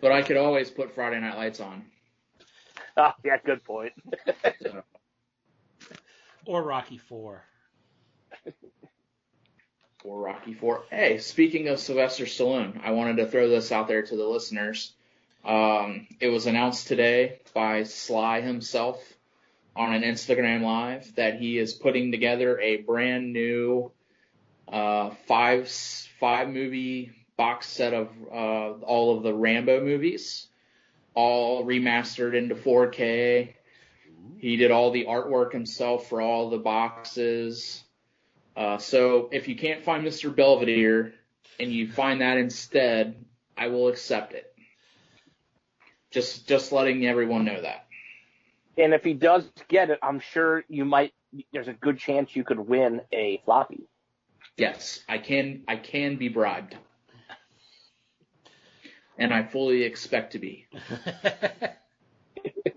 But I could always put Friday Night Lights on. Oh, yeah, good point. So. Or Rocky 4. Or Rocky 4. Hey, speaking of Sylvester Stallone, I wanted to throw this out there to the listeners. It was announced today by Sly himself on an Instagram Live that he is putting together a brand new five movie box set of all of the Rambo movies, all remastered into 4K. He did all the artwork himself for all the boxes. So if you can't find Mr. Belvedere and you find that instead, I will accept it. Just letting everyone know that. And if he does get it, I'm sure there's a good chance you could win a floppy. Yes, I can be bribed. And I fully expect to be.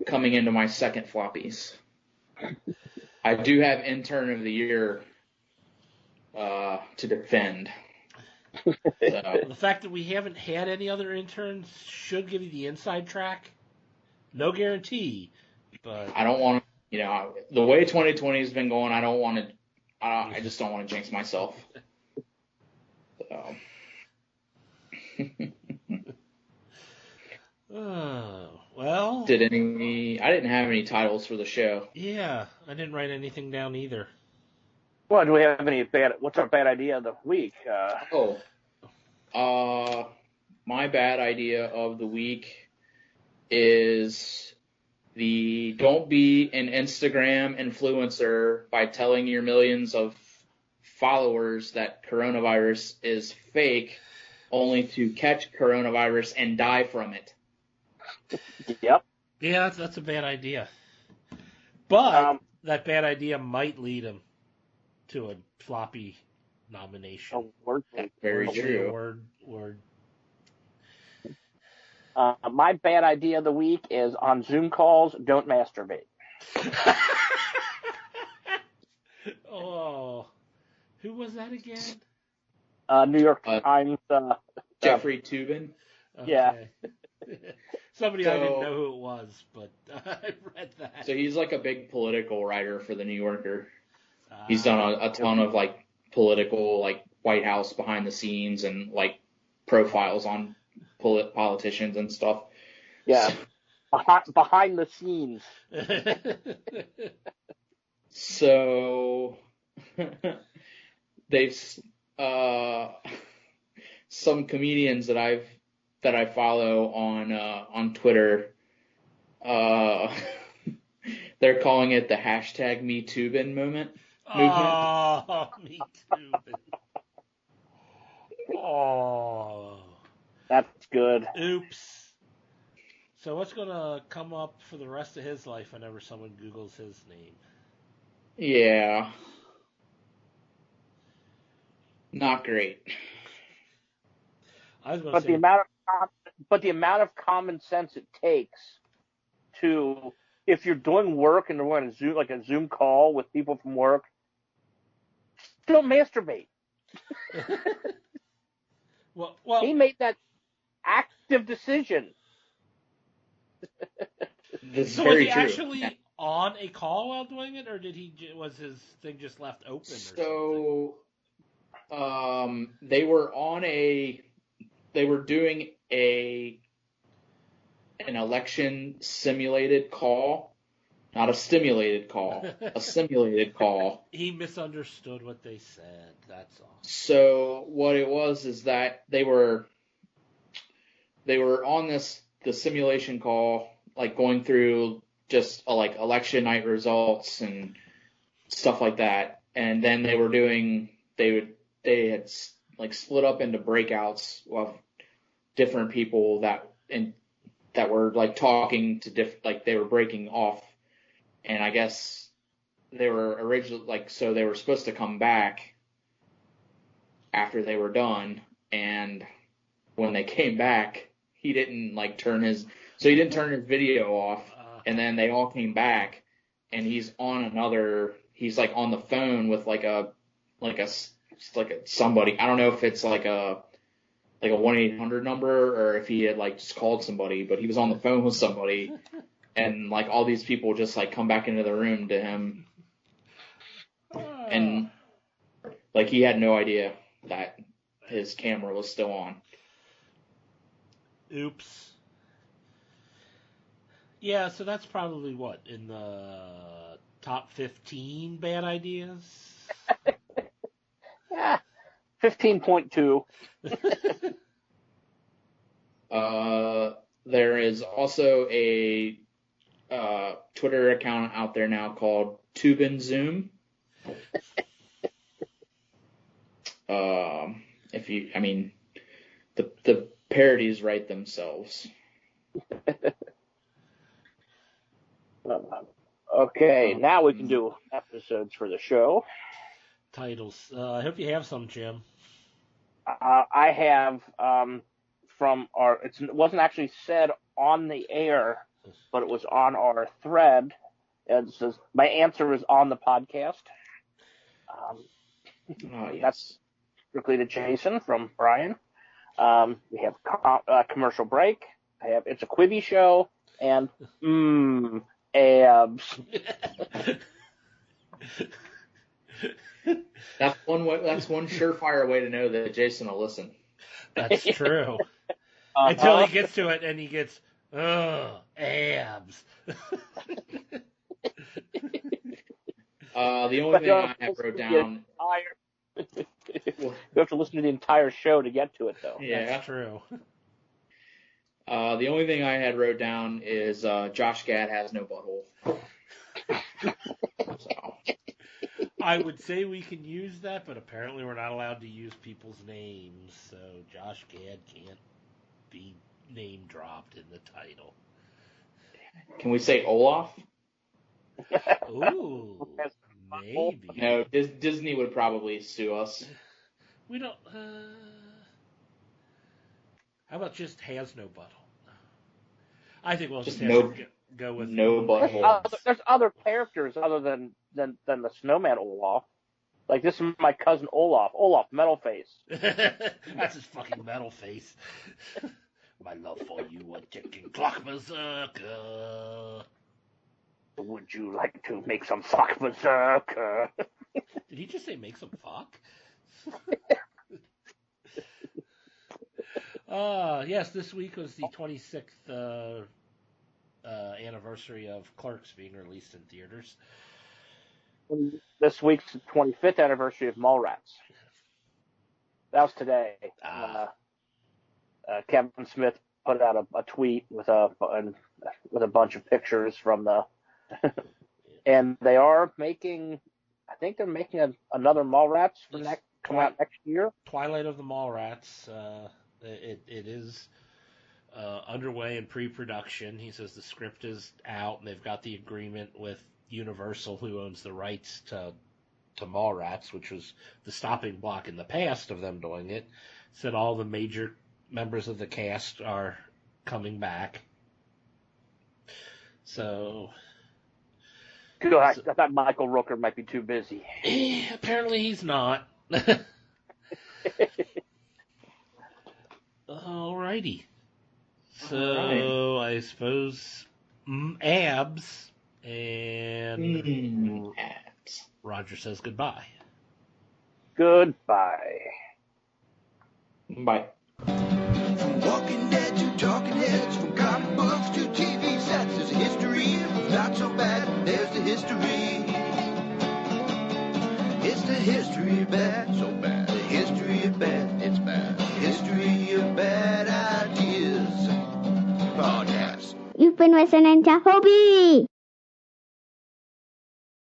Coming into my second floppies. I do have Intern of the Year to defend. So. The fact that we haven't had any other interns should give you the inside track. No guarantee, but I don't want to, the way 2020 has been going, I just don't want to jinx myself. So. Well, I didn't have any titles for the show. yeah, I didn't write anything down either. Well, do we have any what's our bad idea of the week? My bad idea of the week is don't be an Instagram influencer by telling your millions of followers that coronavirus is fake, only to catch coronavirus and die from it. Yep. Yeah, that's a bad idea. But that bad idea might lead him to a floppy nomination. Very true. Word. My bad idea of the week is on Zoom calls, don't masturbate. Oh, who was that again? New York Times. Jeffrey Toobin. Okay. Yeah. Somebody I didn't know who it was, but I read that. So he's like a big political writer for the New Yorker. He's done a ton of like political, like White House behind the scenes and like profiles on politicians and stuff. Yeah. Behind the scenes. So they've some comedians that I follow on Twitter, they're calling it the hashtag #MeToobin movement. Oh, MeToobin. Oh. That's good. Oops. So what's going to come up for the rest of his life whenever someone Googles his name? Yeah. Not great. I was going But to say, the amount of common sense it takes to, if you're doing work and you're on a Zoom call with people from work, don't masturbate. well, He made that active decision. This is so very was he true. actually on a call while doing it, or was his thing just left open? So, they were doing an election simulated call, not a stimulated call, a simulated call. He misunderstood what they said. That's all. So what it was is that they were on the simulation call, like going through just like election night results and stuff like that, and then they had like split up into breakouts of different people that were like talking to like they were breaking off, and I guess they were originally so they were supposed to come back after they were done, and when they came back, he didn't turn his video off, and then they all came back, and he's on the phone with somebody. I don't know if it's like a 1-800 number or if he had just called somebody, but he was on the phone with somebody, and all these people just come back into the room to him, and he had no idea that his camera was still on. Oops. Yeah, so that's probably what, in the top 15 bad ideas? Yeah, 15.2. There is also a Twitter account out there now called Toobin Zoom. The parodies write themselves. Okay, now we can do episodes for the show. Titles. I hope you have some, Jim. I have from it wasn't actually said on the air, but it was on our thread. It says, my answer is on the podcast. Yes. That's strictly to Jason from Brian. We have commercial break. It's a Quibi show, and abs. That's one surefire way to know that Jason will listen. That's true. Until he gets to it and he gets Ugh, abs. The only thing I have wrote down. You have to listen to the entire show to get to it, though. Yeah, That's true. The only thing I had wrote down is Josh Gad has no butthole. So. I would say we can use that, but apparently we're not allowed to use people's names, so Josh Gad can't be name dropped in the title. Can we say Olaf? Ooh, maybe. No, Disney would probably sue us. We don't. How about just has no butthole? I think we'll just have to go with no butthole. There's other characters other than the snowman Olaf. Like, this is my cousin Olaf. Olaf, metal face. That's his fucking metal face. My love for you, a ticking clock berserker. Would you like to make some fuck berserker? Did he just say make some fuck? Yes, this week was the 26th anniversary of Clerks being released in theaters. This week's the 25th anniversary of Mallrats. That was today. Kevin Smith put out a tweet with a bunch of pictures from the, and they are making. I think they're making another Mallrats for come out next year. Twilight of the Mallrats. It is underway in pre-production. He says the script is out and they've got the agreement with Universal, who owns the rights to Mallrats, which was the stopping block in the past of them doing it. Said all the major members of the cast are coming back. So. I thought Michael Rooker might be too busy. Apparently he's not. Alrighty. So I suppose abs and abs. Roger says goodbye. Goodbye. Bye. From Walking Dead to Talking Heads, from comic books to TV sets, there's a history. Not so bad, there's the history. It's the history of bad, so bad. The history of bad, it's bad. History of bad ideas. Podcast. You've been listening to Hobie.